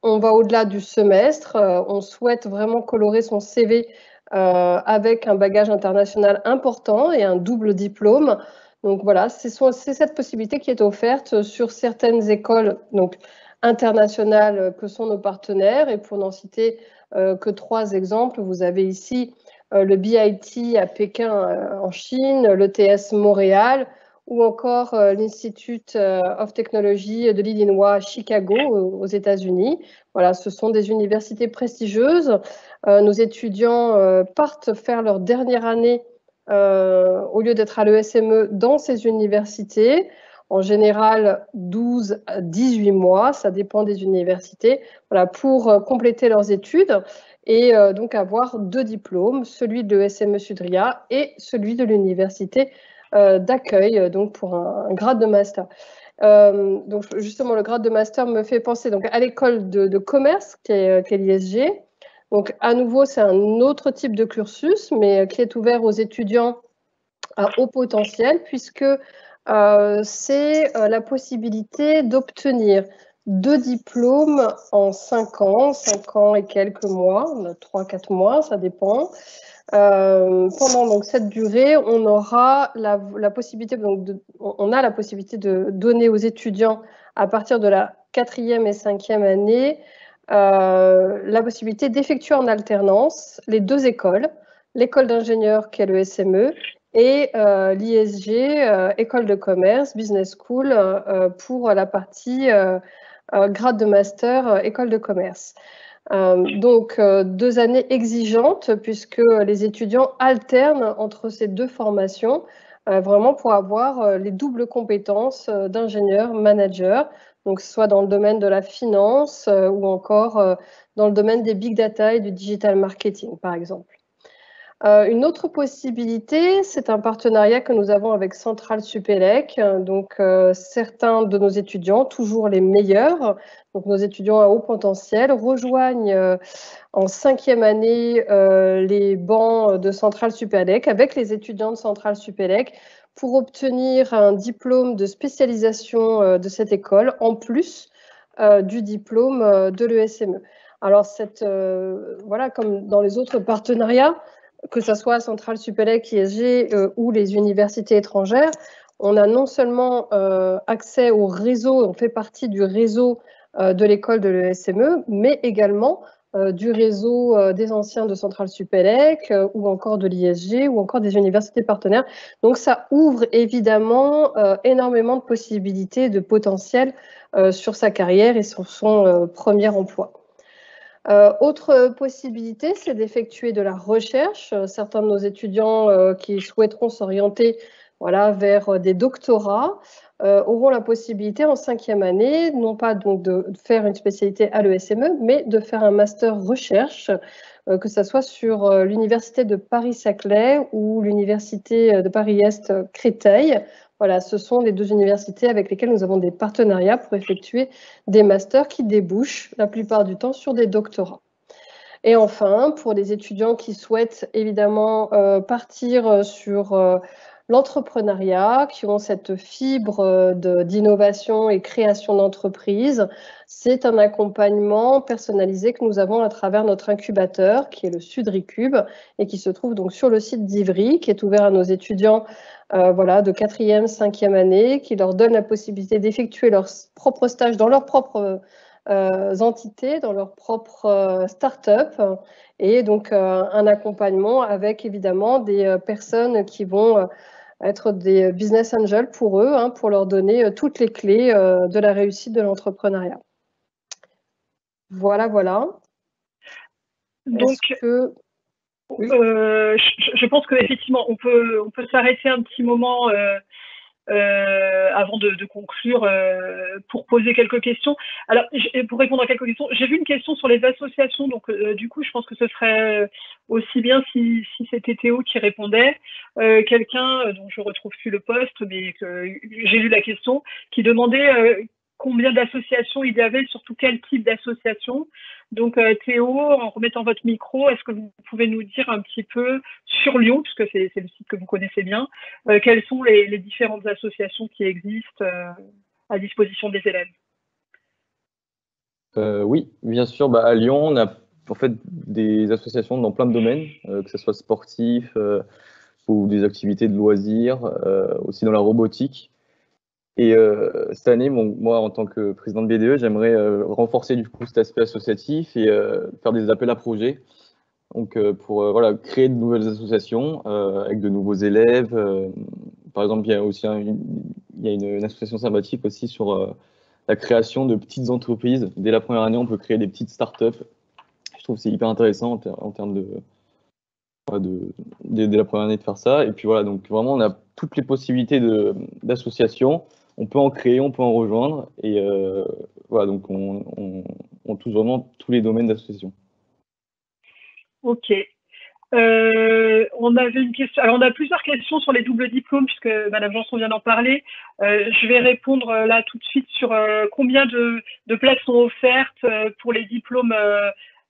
on va au-delà du semestre, on souhaite vraiment colorer son CV avec un bagage international important et un double diplôme. Donc voilà, c'est cette possibilité qui est offerte sur certaines écoles donc, internationales que sont nos partenaires. Et pour n'en citer que 3 exemples, vous avez ici le BIT à Pékin en Chine, l'ETS Montréal, ou encore l'Institute of Technology de l'Illinois à Chicago, aux États-Unis. Voilà, ce sont des universités prestigieuses. Nos étudiants partent faire leur dernière année au lieu d'être à l'ESME dans ces universités. En général, 12 à 18 mois, ça dépend des universités, voilà, pour compléter leurs études et donc avoir 2 diplômes, celui de l'ESME Sudria et celui de l'université d'accueil, donc pour un grade de master. Donc justement, le grade de master me fait penser donc, à l'école de commerce qui est l'ISG. Donc à nouveau, c'est un autre type de cursus, mais qui est ouvert aux étudiants à haut potentiel, puisque c'est la possibilité d'obtenir 2 diplômes en 5 ans et quelques mois, 3-4 mois, ça dépend. Pendant donc, cette durée, on aura la possibilité, donc, on a la possibilité de donner aux étudiants à partir de la 4e et 5e année la possibilité d'effectuer en alternance les 2 écoles, l'école d'ingénieur qui est le SME et l'ISG, école de commerce, business school pour la partie grade de master, école de commerce. Donc 2 années exigeantes puisque les étudiants alternent entre ces 2 formations vraiment pour avoir les doubles compétences d'ingénieur, manager. donc soit dans le domaine de la finance ou encore dans le domaine des big data et du digital marketing, par exemple. Une autre possibilité, c'est un partenariat que nous avons avec Centrale Supélec. Donc, certains de nos étudiants, toujours les meilleurs, donc nos étudiants à haut potentiel, rejoignent en 5e année les bancs de Centrale Supélec avec les étudiants de Centrale Supélec pour obtenir un diplôme de spécialisation de cette école, en plus du diplôme de l'ESME. Alors, voilà, comme dans les autres partenariats, que ce soit Centrale Supélec, ISG ou les universités étrangères, on a non seulement accès au réseau, on fait partie du réseau de l'école de l'ESME, mais également du réseau des anciens de Centrale Supélec ou encore de l'ISG ou encore des universités partenaires. Donc ça ouvre évidemment énormément de possibilités, de potentiel sur sa carrière et sur son premier emploi. Autre possibilité, c'est d'effectuer de la recherche. Certains de nos étudiants qui souhaiteront s'orienter vers des doctorats auront la possibilité en 5e année, non pas donc de faire une spécialité à l'ESME, mais de faire un master recherche, que ce soit sur l'université de Paris-Saclay ou l'université de Paris-Est Créteil. Voilà, ce sont les 2 universités avec lesquelles nous avons des partenariats pour effectuer des masters qui débouchent la plupart du temps sur des doctorats. Et enfin, pour les étudiants qui souhaitent évidemment partir sur l'entrepreneuriat, qui ont cette fibre d'innovation et création d'entreprise, c'est un accompagnement personnalisé que nous avons à travers notre incubateur, qui est le Sudricube, et qui se trouve donc sur le site d'Ivry, qui est ouvert à nos étudiants de 4e, 5e année, qui leur donne la possibilité d'effectuer leurs propres stages dans leurs propres entités, dans leurs propres start-up, et donc un accompagnement avec évidemment des personnes qui vont être des business angels pour eux, pour leur donner toutes les clés de la réussite de l'entrepreneuriat. Voilà. Donc, oui. je pense qu'effectivement, on peut s'arrêter un petit moment avant de conclure pour poser quelques questions. Alors, pour répondre à quelques questions, j'ai vu une question sur les associations, donc du coup, je pense que ce serait aussi bien si c'était Théo qui répondait, quelqu'un dont je retrouve plus le poste, mais que j'ai lu la question, qui demandait combien d'associations il y avait, surtout quel type d'association. Donc Théo, en remettant votre micro, est-ce que vous pouvez nous dire un petit peu sur Lyon, puisque c'est le site que vous connaissez bien, quelles sont les différentes associations qui existent à disposition des élèves? Oui, bien sûr. À Lyon, on a en fait des associations dans plein de domaines, que ce soit sportif ou des activités de loisirs, aussi dans la robotique. Et cette année, moi, en tant que président de BDE, j'aimerais renforcer du coup cet aspect associatif et faire des appels à projets. Donc, pour créer de nouvelles associations avec de nouveaux élèves. Par exemple, il y a aussi une association sympathique aussi sur la création de petites entreprises. Dès la première année, on peut créer des petites startups. Je trouve que c'est hyper intéressant en termes dès la première année de faire ça. Et puis voilà, donc vraiment, on a toutes les possibilités d'associations. On peut en créer, on peut en rejoindre. Et voilà, donc on touche vraiment tous les domaines d'association. Ok. On avait une question. Alors, on a plusieurs questions sur les doubles diplômes, puisque Madame Janson vient d'en parler. Je vais répondre là tout de suite sur combien de places sont offertes pour les diplômes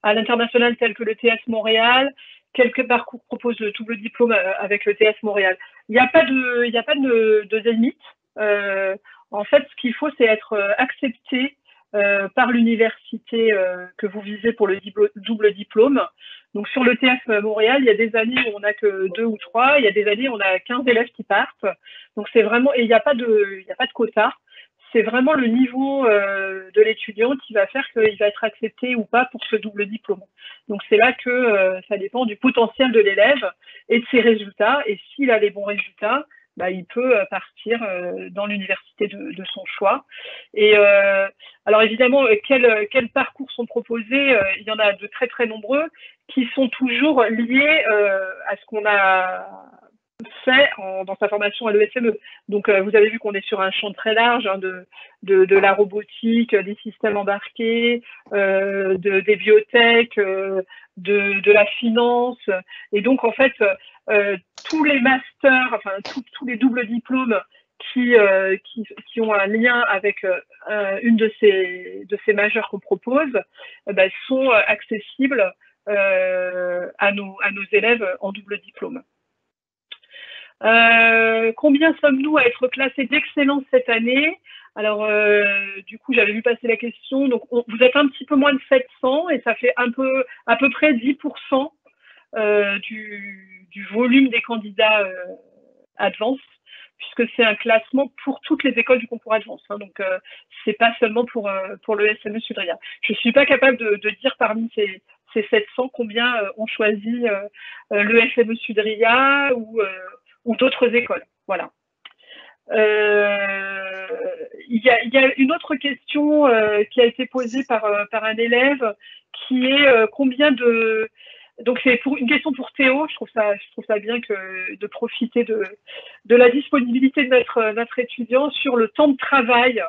à l'international tels que le TS Montréal. Quelques parcours proposent le double diplôme avec le TS Montréal. Il n'y a pas de limite. En fait, ce qu'il faut, c'est être accepté par l'université que vous visez pour le double diplôme. Donc, sur le TF Montréal, il y a des années où on n'a que 2 ou 3, il y a des années où on a 15 élèves qui partent. Donc, c'est vraiment, et il n'y a pas de quota. C'est vraiment le niveau de l'étudiant qui va faire qu'il va être accepté ou pas pour ce double diplôme. Donc, c'est là que ça dépend du potentiel de l'élève et de ses résultats. Et s'il a les bons résultats, il peut partir dans l'université de son choix. Et alors évidemment, quels parcours sont proposés? Il y en a de très très nombreux qui sont toujours liés à ce qu'on a fait dans sa formation à l'ESME. Donc, vous avez vu qu'on est sur un champ très large hein, de la robotique, des systèmes embarqués, des biotech, de la finance. Et donc, en fait, tous les masters, enfin, tous les doubles diplômes qui ont un lien avec une de ces majeures qu'on propose, sont accessibles à nos élèves en double diplôme. Combien sommes-nous à être classés d'excellence cette année? Alors, du coup, j'avais vu passer la question. Donc, vous êtes un petit peu moins de 700 et ça fait à peu près 10% du volume des candidats Advance, puisque c'est un classement pour toutes les écoles du concours Advance. Hein, donc, c'est pas seulement pour le SME Sudria. Je suis pas capable de dire parmi ces 700 combien ont choisi le SME Sudria ou d'autres écoles. Voilà. Il y a une autre question qui a été posée par un élève qui est combien de... Donc c'est une question pour Théo, je trouve ça bien de profiter de la disponibilité de notre étudiant sur le temps de travail.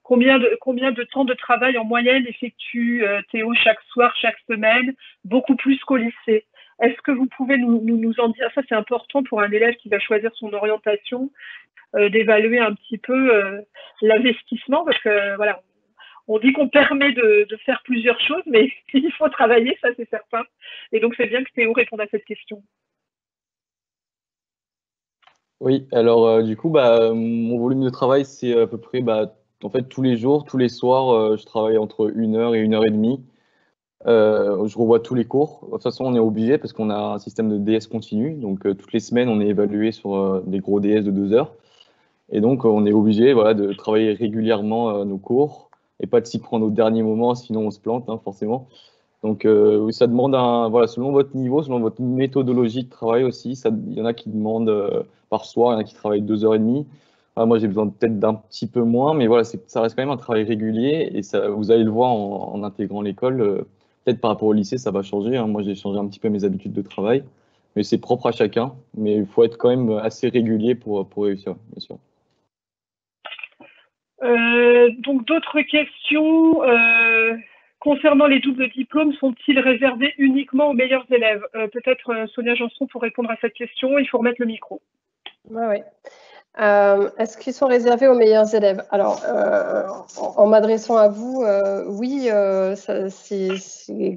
Combien de temps de travail en moyenne effectue Théo chaque soir, chaque semaine, beaucoup plus qu'au lycée. Est-ce que vous pouvez nous en dire? Ça, c'est important pour un élève qui va choisir son orientation, d'évaluer un petit peu l'investissement, parce que voilà, on dit qu'on permet de faire plusieurs choses, mais il faut travailler, ça c'est certain. Et donc, c'est bien que Théo réponde à cette question. Oui, alors du coup, mon volume de travail, c'est à peu près, en fait, tous les jours, tous les soirs, je travaille entre 1 heure et 1 heure et demie. Je revois tous les cours. De toute façon, on est obligé parce qu'on a un système de DS continu. Donc, toutes les semaines, on est évalué sur des gros DS de 2 heures. Et donc, on est obligé voilà, de travailler régulièrement nos cours et pas de s'y prendre au dernier moment, sinon on se plante, hein, forcément. Donc, oui, ça demande voilà, selon votre niveau, selon votre méthodologie de travail aussi. Il y en a qui demandent par soir, il y en a qui travaillent 2 heures et demie. Moi, j'ai besoin peut-être d'un petit peu moins, mais voilà, ça reste quand même un travail régulier et ça, vous allez le voir en intégrant l'école. Peut-être par rapport au lycée, ça va changer. Hein. Moi, j'ai changé un petit peu mes habitudes de travail, mais c'est propre à chacun. Mais il faut être quand même assez régulier pour réussir, bien sûr. Donc, d'autres questions concernant les doubles diplômes, sont-ils réservés uniquement aux meilleurs élèves? Peut-être Sonia Janson pour répondre à cette question, il faut remettre le micro. Oui. Est-ce qu'ils sont réservés aux meilleurs élèves? Alors, en m'adressant à vous, oui,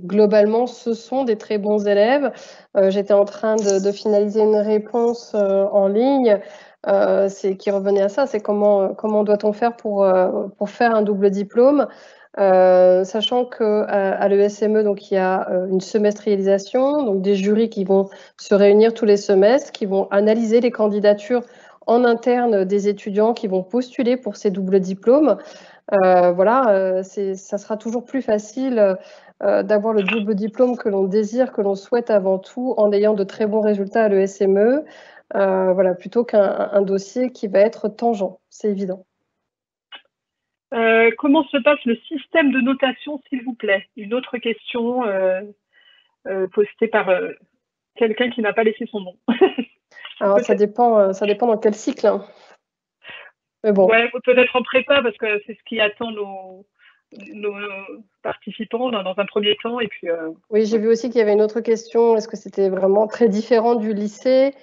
globalement, ce sont des très bons élèves. J'étais en train de finaliser une réponse en ligne qui revenait à ça, c'est comment doit-on faire pour faire un double diplôme, sachant qu'à l'ESME, donc, il y a une semestrialisation, donc des jurys qui vont se réunir tous les semestres, qui vont analyser les candidatures en interne des étudiants qui vont postuler pour ces doubles diplômes. Voilà, ça sera toujours plus facile d'avoir le double diplôme que l'on désire, que l'on souhaite avant tout, en ayant de très bons résultats à l'ESME, voilà, plutôt qu'un dossier qui va être tangent, c'est évident. Comment se passe le système de notation, s'il vous plaît? Une autre question postée par quelqu'un qui n'a pas laissé son nom. Alors, ça dépend dans quel cycle. Hein. Mais bon. Ouais, peut-être en prépa, parce que c'est ce qui attend nos participants dans un premier temps. Et puis, oui, j'ai vu aussi qu'il y avait une autre question. Est-ce que c'était vraiment très différent du lycée?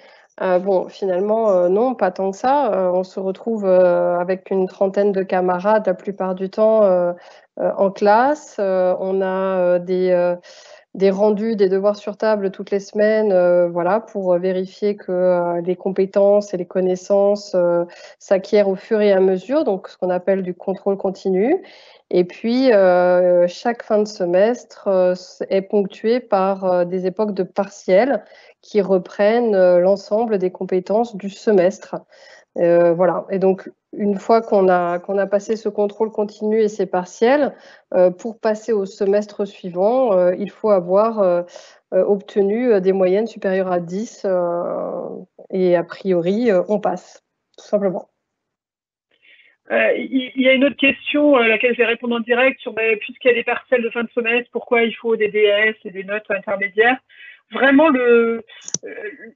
Bon, finalement, non, pas tant que ça. On se retrouve avec une trentaine de camarades la plupart du temps en classe. On a des rendus, des devoirs sur table toutes les semaines, voilà, pour vérifier que les compétences et les connaissances s'acquièrent au fur et à mesure, donc ce qu'on appelle du contrôle continu. Et puis, chaque fin de semestre est ponctuée par des époques de partiels qui reprennent l'ensemble des compétences du semestre. Voilà. Et donc, une fois qu'on a passé ce contrôle continu et ces partiels, pour passer au semestre suivant, il faut avoir obtenu des moyennes supérieures à 10 et a priori, on passe, tout simplement. Il y a une autre question à laquelle je vais répondre en direct sur puisqu'il y a des partiels de fin de semestre, pourquoi il faut des DS et des notes intermédiaires? vraiment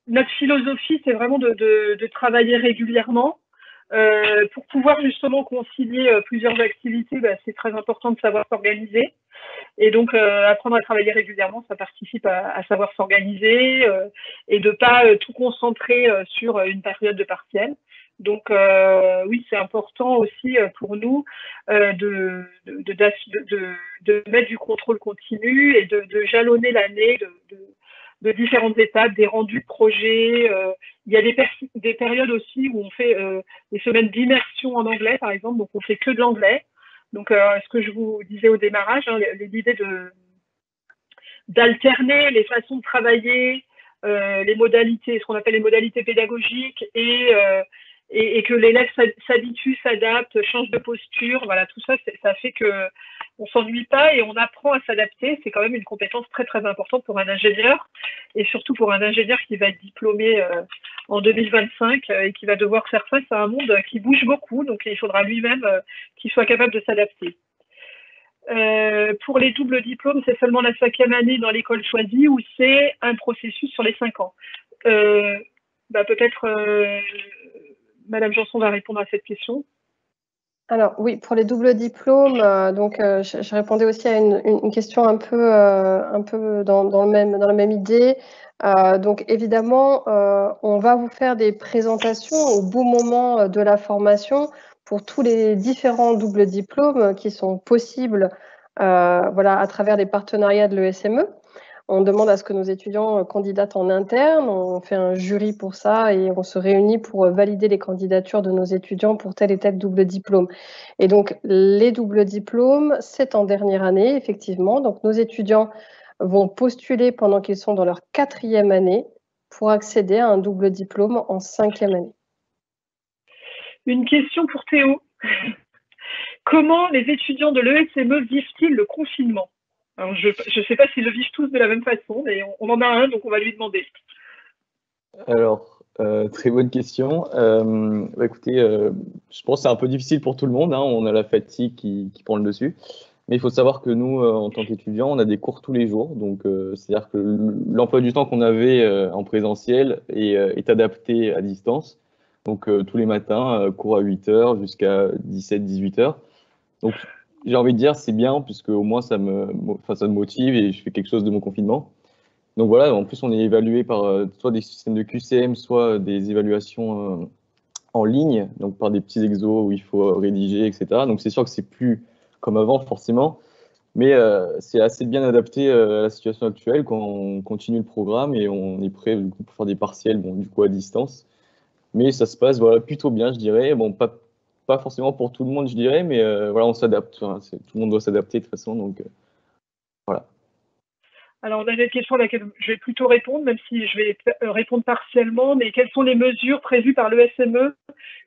notre philosophie, c'est vraiment de travailler régulièrement. Pour pouvoir justement concilier plusieurs activités, c'est très important de savoir s'organiser. Et donc, apprendre à travailler régulièrement, ça participe à savoir s'organiser et de pas tout concentrer sur une période de partiel. Donc, oui, c'est important aussi pour nous de mettre du contrôle continu et de jalonner l'année de différentes étapes, des rendus de projet. Il y a des périodes aussi où on fait des semaines d'immersion en anglais, par exemple, donc on fait que de l'anglais. Donc, ce que je vous disais au démarrage, l'idée d'alterner les façons de travailler, les modalités, ce qu'on appelle les modalités pédagogiques, et que l'élève s'habitue, s'adapte, change de posture. Voilà, tout ça, ça fait qu'on ne s'ennuie pas et on apprend à s'adapter. C'est quand même une compétence très, très importante pour un ingénieur, et surtout pour un ingénieur qui va être diplômé en 2025 et qui va devoir faire face à un monde qui bouge beaucoup. Donc, il faudra lui-même qu'il soit capable de s'adapter. Pour les doubles diplômes, c'est seulement la 5e année dans l'école choisie ou c'est un processus sur les 5 ans. Peut-être Madame Janson va répondre à cette question. Alors oui, pour les doubles diplômes, je répondais aussi à une question un peu dans la même idée. Donc évidemment, on va vous faire des présentations au bon moment de la formation pour tous les différents doubles diplômes qui sont possibles à travers les partenariats de l'ESME. On demande à ce que nos étudiants candidatent en interne, on fait un jury pour ça et on se réunit pour valider les candidatures de nos étudiants pour tel et tel double diplôme. Et donc, les doubles diplômes, c'est en dernière année, effectivement. Donc, nos étudiants vont postuler pendant qu'ils sont dans leur 4e année pour accéder à un double diplôme en 5e année. Une question pour Théo. Comment les étudiants de l'ESME vivent-ils le confinement ? Alors, je ne sais pas s'ils le vivent tous de la même façon, mais on en a un, donc on va lui demander. Alors, très bonne question. Écoutez, je pense que c'est un peu difficile pour tout le monde, hein. On a la fatigue qui prend le dessus. Mais il faut savoir que nous, en tant qu'étudiants, on a des cours tous les jours. Donc, c'est-à-dire que l'emploi du temps qu'on avait en présentiel est adapté à distance. Donc, tous les matins, cours à 8 h jusqu'à 17-18 h. Donc, j'ai envie de dire, c'est bien, puisque au moins ça me motive et je fais quelque chose de mon confinement. Donc voilà, en plus on est évalué par soit des systèmes de QCM, soit des évaluations en ligne, donc par des petits exos où il faut rédiger, etc. Donc c'est sûr que c'est plus comme avant forcément, mais c'est assez bien adapté à la situation actuelle quand on continue le programme et on est prêt du coup, pour faire des partiels, du coup à distance. Mais ça se passe plutôt bien, je dirais. Bon, pas forcément pour tout le monde, je dirais, mais on s'adapte. Enfin, tout le monde doit s'adapter de toute façon, donc voilà. Alors, on avait une question à laquelle je vais plutôt répondre, même si je vais répondre partiellement, mais quelles sont les mesures prévues par l'ESME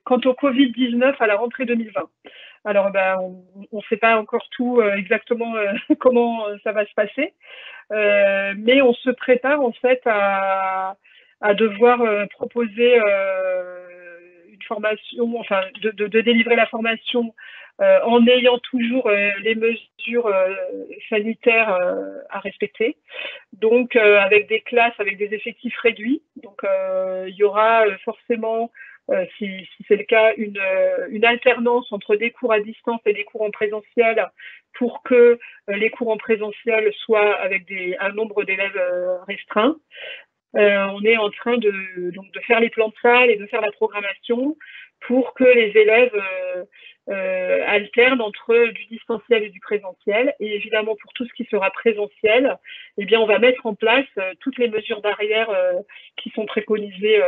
quant au Covid-19 à la rentrée 2020 ? Alors, on ne sait pas encore tout exactement comment ça va se passer, mais on se prépare en fait à devoir proposer une formation, enfin de délivrer la formation en ayant toujours les mesures sanitaires à respecter. Donc, avec des classes, avec des effectifs réduits. Donc, il y aura forcément, si c'est le cas, une alternance entre des cours à distance et des cours en présentiel pour que les cours en présentiel soient avec un nombre d'élèves restreint. On est en train de faire les plans de salle et de faire la programmation pour que les élèves alternent entre du distanciel et du présentiel. Et évidemment, pour tout ce qui sera présentiel, eh bien, on va mettre en place toutes les mesures barrières qui sont préconisées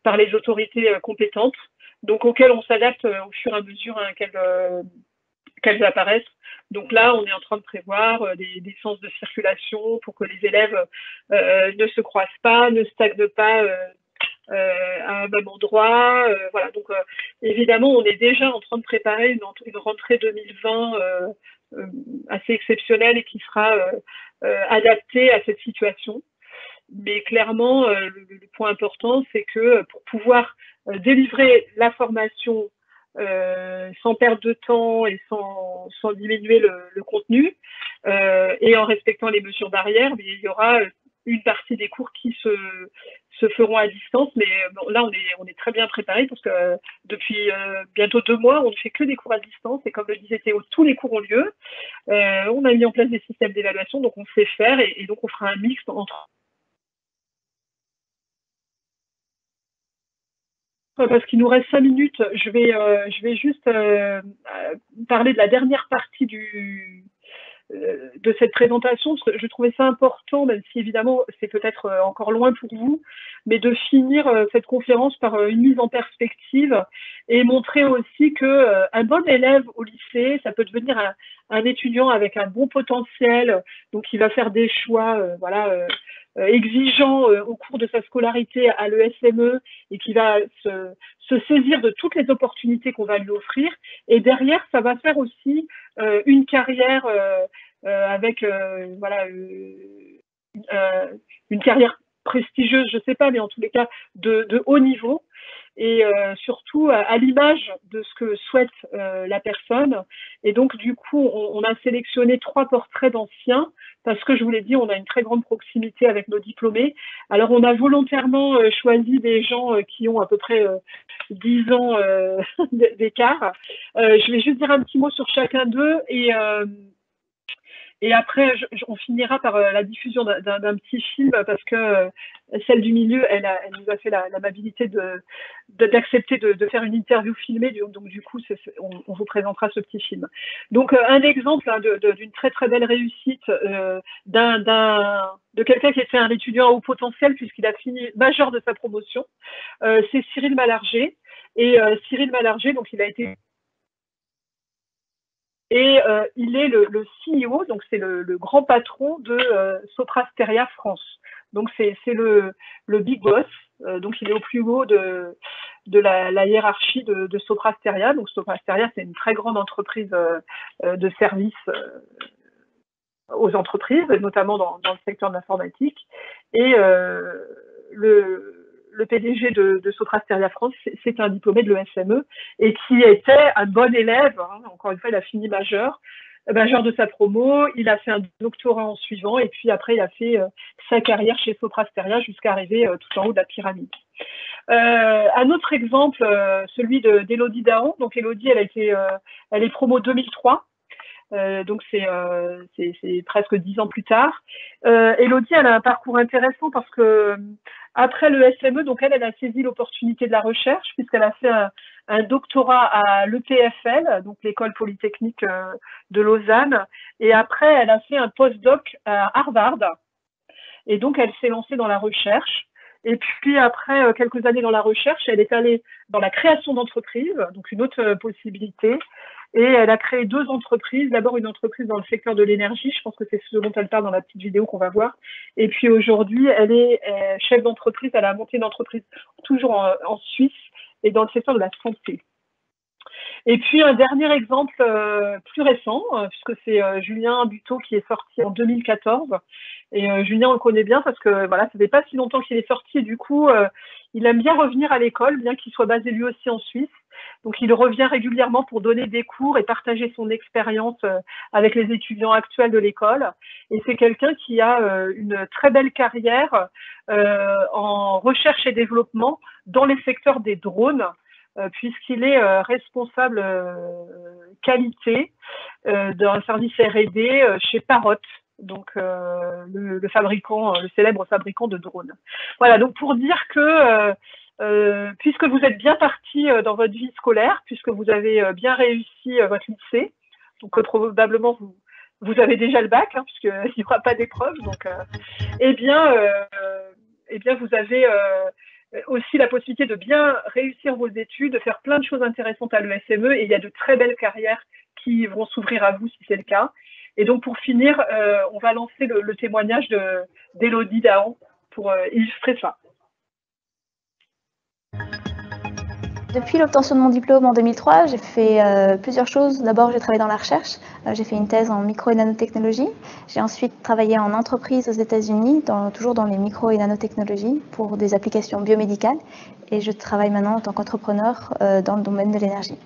par les autorités compétentes, donc auxquelles on s'adapte au fur et à mesure qu'elles apparaissent. Donc là, on est en train de prévoir des sens de circulation pour que les élèves ne se croisent pas, ne stagnent pas à un même endroit. Voilà. Donc, évidemment, on est déjà en train de préparer une rentrée 2020 assez exceptionnelle et qui sera adaptée à cette situation. Mais clairement, le point important, c'est que pour pouvoir délivrer la formation sans perdre de temps et sans diminuer le contenu et en respectant les mesures barrières, mais il y aura une partie des cours qui se feront à distance, mais bon, là on est très bien préparés parce que depuis bientôt 2 mois, on ne fait que des cours à distance et comme le disait Théo, tous les cours ont lieu. On a mis en place des systèmes d'évaluation, donc on sait faire et donc on fera un mix entre. Parce qu'il nous reste 5 minutes, je vais juste parler de la dernière partie de cette présentation, parce que je trouvais ça important, même si évidemment c'est peut-être encore loin pour vous, mais de finir cette conférence par une mise en perspective et montrer aussi que un bon élève au lycée, ça peut devenir un étudiant avec un bon potentiel, donc qui va faire des choix, exigeants au cours de sa scolarité à l'ESME et qui va se saisir de toutes les opportunités qu'on va lui offrir. Et derrière, ça va faire aussi une carrière avec une carrière prestigieuse, je sais pas, mais en tous les cas de haut niveau. Et surtout à l'image de ce que souhaite la personne. Et donc, du coup, on a sélectionné 3 portraits d'anciens parce que, je vous l'ai dit, on a une très grande proximité avec nos diplômés. Alors, on a volontairement choisi des gens qui ont à peu près 10 ans d'écart. Je vais juste dire un petit mot sur chacun d'eux et après, on finira par la diffusion d'un petit film parce que celle du milieu, elle nous a fait l'amabilité d'accepter de faire une interview filmée. Donc, du coup, on vous présentera ce petit film. Donc, un exemple d'une très, très belle réussite de quelqu'un qui était un étudiant à haut potentiel puisqu'il a fini major de sa promotion. C'est Cyril Malargé. Et Cyril Malargé, donc, il a été... Et il est le CEO, donc c'est le grand patron de Soprasteria France. Donc c'est le big boss, donc il est au plus haut de la hiérarchie de Soprasteria. Donc Soprasteria, c'est une très grande entreprise de services aux entreprises, notamment dans le secteur de l'informatique. Et le PDG de Soprasteria France, c'est un diplômé de l'ESME et qui était un bon élève. Hein, encore une fois, il a fini major de sa promo, il a fait un doctorat en suivant et puis après, il a fait sa carrière chez Soprasteria jusqu'à arriver tout en haut de la pyramide. Un autre exemple, celui d'Élodie Dahan. Donc, Élodie, elle est promo 2003. Donc c'est presque 10 ans plus tard. Élodie, elle a un parcours intéressant parce que après le SME, donc elle a saisi l'opportunité de la recherche puisqu'elle a fait un doctorat à l'EPFL, donc l'école polytechnique de Lausanne, et après elle a fait un postdoc à Harvard. Et donc elle s'est lancée dans la recherche. Et puis après quelques années dans la recherche, elle est allée dans la création d'entreprises, donc une autre possibilité. Et elle a créé 2 entreprises. D'abord une entreprise dans le secteur de l'énergie, je pense que c'est ce dont elle parle dans la petite vidéo qu'on va voir. Et puis aujourd'hui, elle est chef d'entreprise, elle a monté une entreprise toujours en Suisse et dans le secteur de la santé. Et puis un dernier exemple plus récent, puisque c'est Julien Buteau qui est sorti en 2014. Et Julien, on le connaît bien parce que voilà, ça fait pas si longtemps qu'il est sorti et du coup, il aime bien revenir à l'école, bien qu'il soit basé lui aussi en Suisse. Donc, il revient régulièrement pour donner des cours et partager son expérience avec les étudiants actuels de l'école. Et c'est quelqu'un qui a une très belle carrière en recherche et développement dans les secteurs des drones, puisqu'il est responsable qualité d'un service R&D chez Parrot, donc le célèbre fabricant de drones. Voilà, donc pour dire que puisque vous êtes bien parti dans votre vie scolaire, puisque vous avez bien réussi votre lycée, donc probablement vous avez déjà le bac, hein, puisqu'il n'y aura pas d'épreuve, donc eh bien vous avez aussi la possibilité de bien réussir vos études, de faire plein de choses intéressantes à l'ESME, et il y a de très belles carrières qui vont s'ouvrir à vous si c'est le cas. Et donc pour finir, on va lancer le témoignage d'Élodie Dahan pour illustrer ça. Depuis l'obtention de mon diplôme en 2003, j'ai fait plusieurs choses. D'abord, j'ai travaillé dans la recherche. J'ai fait une thèse en micro et nanotechnologie. J'ai ensuite travaillé en entreprise aux États-Unis, toujours dans les micro et nanotechnologies, pour des applications biomédicales. Et je travaille maintenant en tant qu'entrepreneur dans le domaine de l'énergie.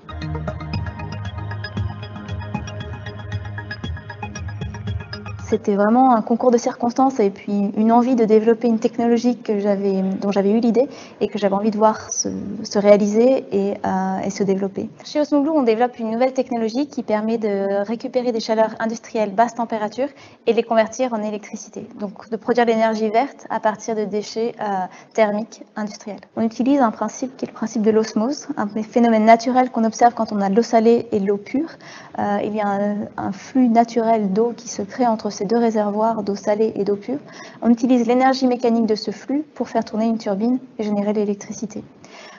C'était vraiment un concours de circonstances et puis une envie de développer une technologie dont j'avais eu l'idée et que j'avais envie de voir se réaliser et se développer. Chez Osmo Blue, on développe une nouvelle technologie qui permet de récupérer des chaleurs industrielles basse température et de les convertir en électricité. Donc de produire de l'énergie verte à partir de déchets thermiques industriels. On utilise un principe qui est le principe de l'osmose, un phénomène naturel qu'on observe quand on a de l'eau salée et de l'eau pure. Il y a un flux naturel d'eau qui se crée entre ces deux réservoirs d'eau salée et d'eau pure. On utilise l'énergie mécanique de ce flux pour faire tourner une turbine et générer de l'électricité.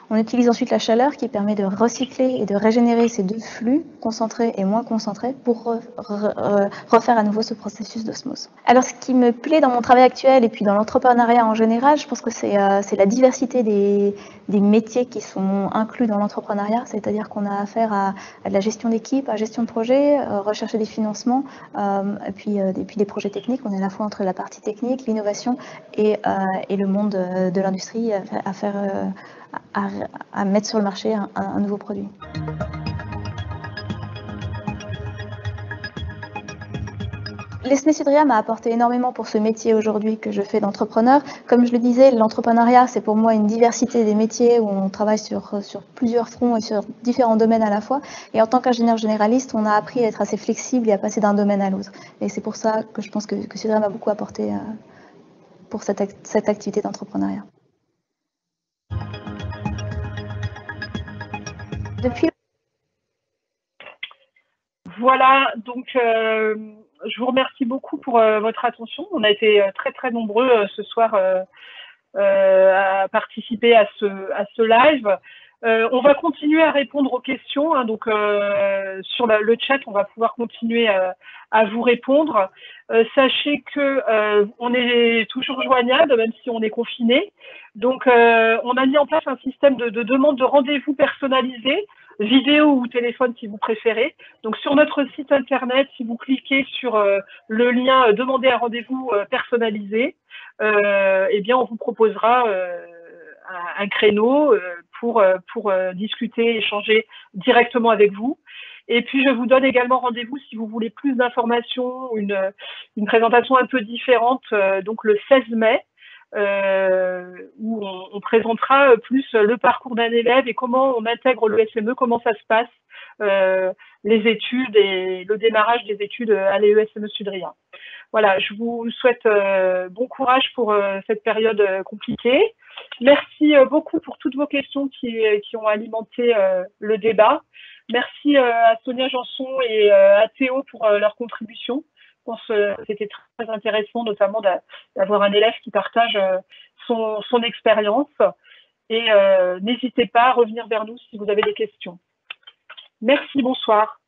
On utilise ensuite la chaleur qui permet de recycler et de régénérer ces deux flux, concentrés et moins concentrés, pour refaire à nouveau ce processus d'osmose. Alors ce qui me plaît dans mon travail actuel et puis dans l'entrepreneuriat en général, je pense que c'est la diversité des métiers qui sont inclus dans l'entrepreneuriat, c'est-à-dire qu'on a affaire à de la gestion d'équipe, à la gestion de projet, rechercher des financements, et puis des projets techniques. On est à la fois entre la partie technique, l'innovation et le monde de l'industrie à mettre sur le marché un nouveau produit. L'ESME Sudria m'a apporté énormément pour ce métier aujourd'hui que je fais d'entrepreneur. Comme je le disais, l'entrepreneuriat, c'est pour moi une diversité des métiers où on travaille sur plusieurs fronts et sur différents domaines à la fois. Et en tant qu'ingénieur généraliste, on a appris à être assez flexible et à passer d'un domaine à l'autre. Et c'est pour ça que je pense que Sudria m'a beaucoup apporté pour cette activité d'entrepreneuriat. Voilà, donc je vous remercie beaucoup pour votre attention. On a été très nombreux ce soir à participer à ce live. On va continuer à répondre aux questions, hein, donc sur le chat, on va pouvoir continuer à vous répondre. Sachez que on est toujours joignable, même si on est confiné. Donc, on a mis en place un système de demande de rendez-vous personnalisé, vidéo ou téléphone si vous préférez. Donc, sur notre site internet, si vous cliquez sur le lien « Demander un rendez-vous personnalisé », eh bien, on vous proposera un créneau pour discuter, échanger directement avec vous. Et puis, je vous donne également rendez-vous si vous voulez plus d'informations, une présentation un peu différente, donc le 16 mai, où on présentera plus le parcours d'un élève et comment on intègre le SME, comment ça se passe, les études et le démarrage des études à l'ESME Sudria. Voilà, je vous souhaite bon courage pour cette période compliquée. Merci beaucoup pour toutes vos questions qui ont alimenté le débat. Merci à Sonia Janson et à Théo pour leur contribution. Je pense que c'était très intéressant, notamment d'avoir un élève qui partage son expérience. Et n'hésitez pas à revenir vers nous si vous avez des questions. Merci, bonsoir.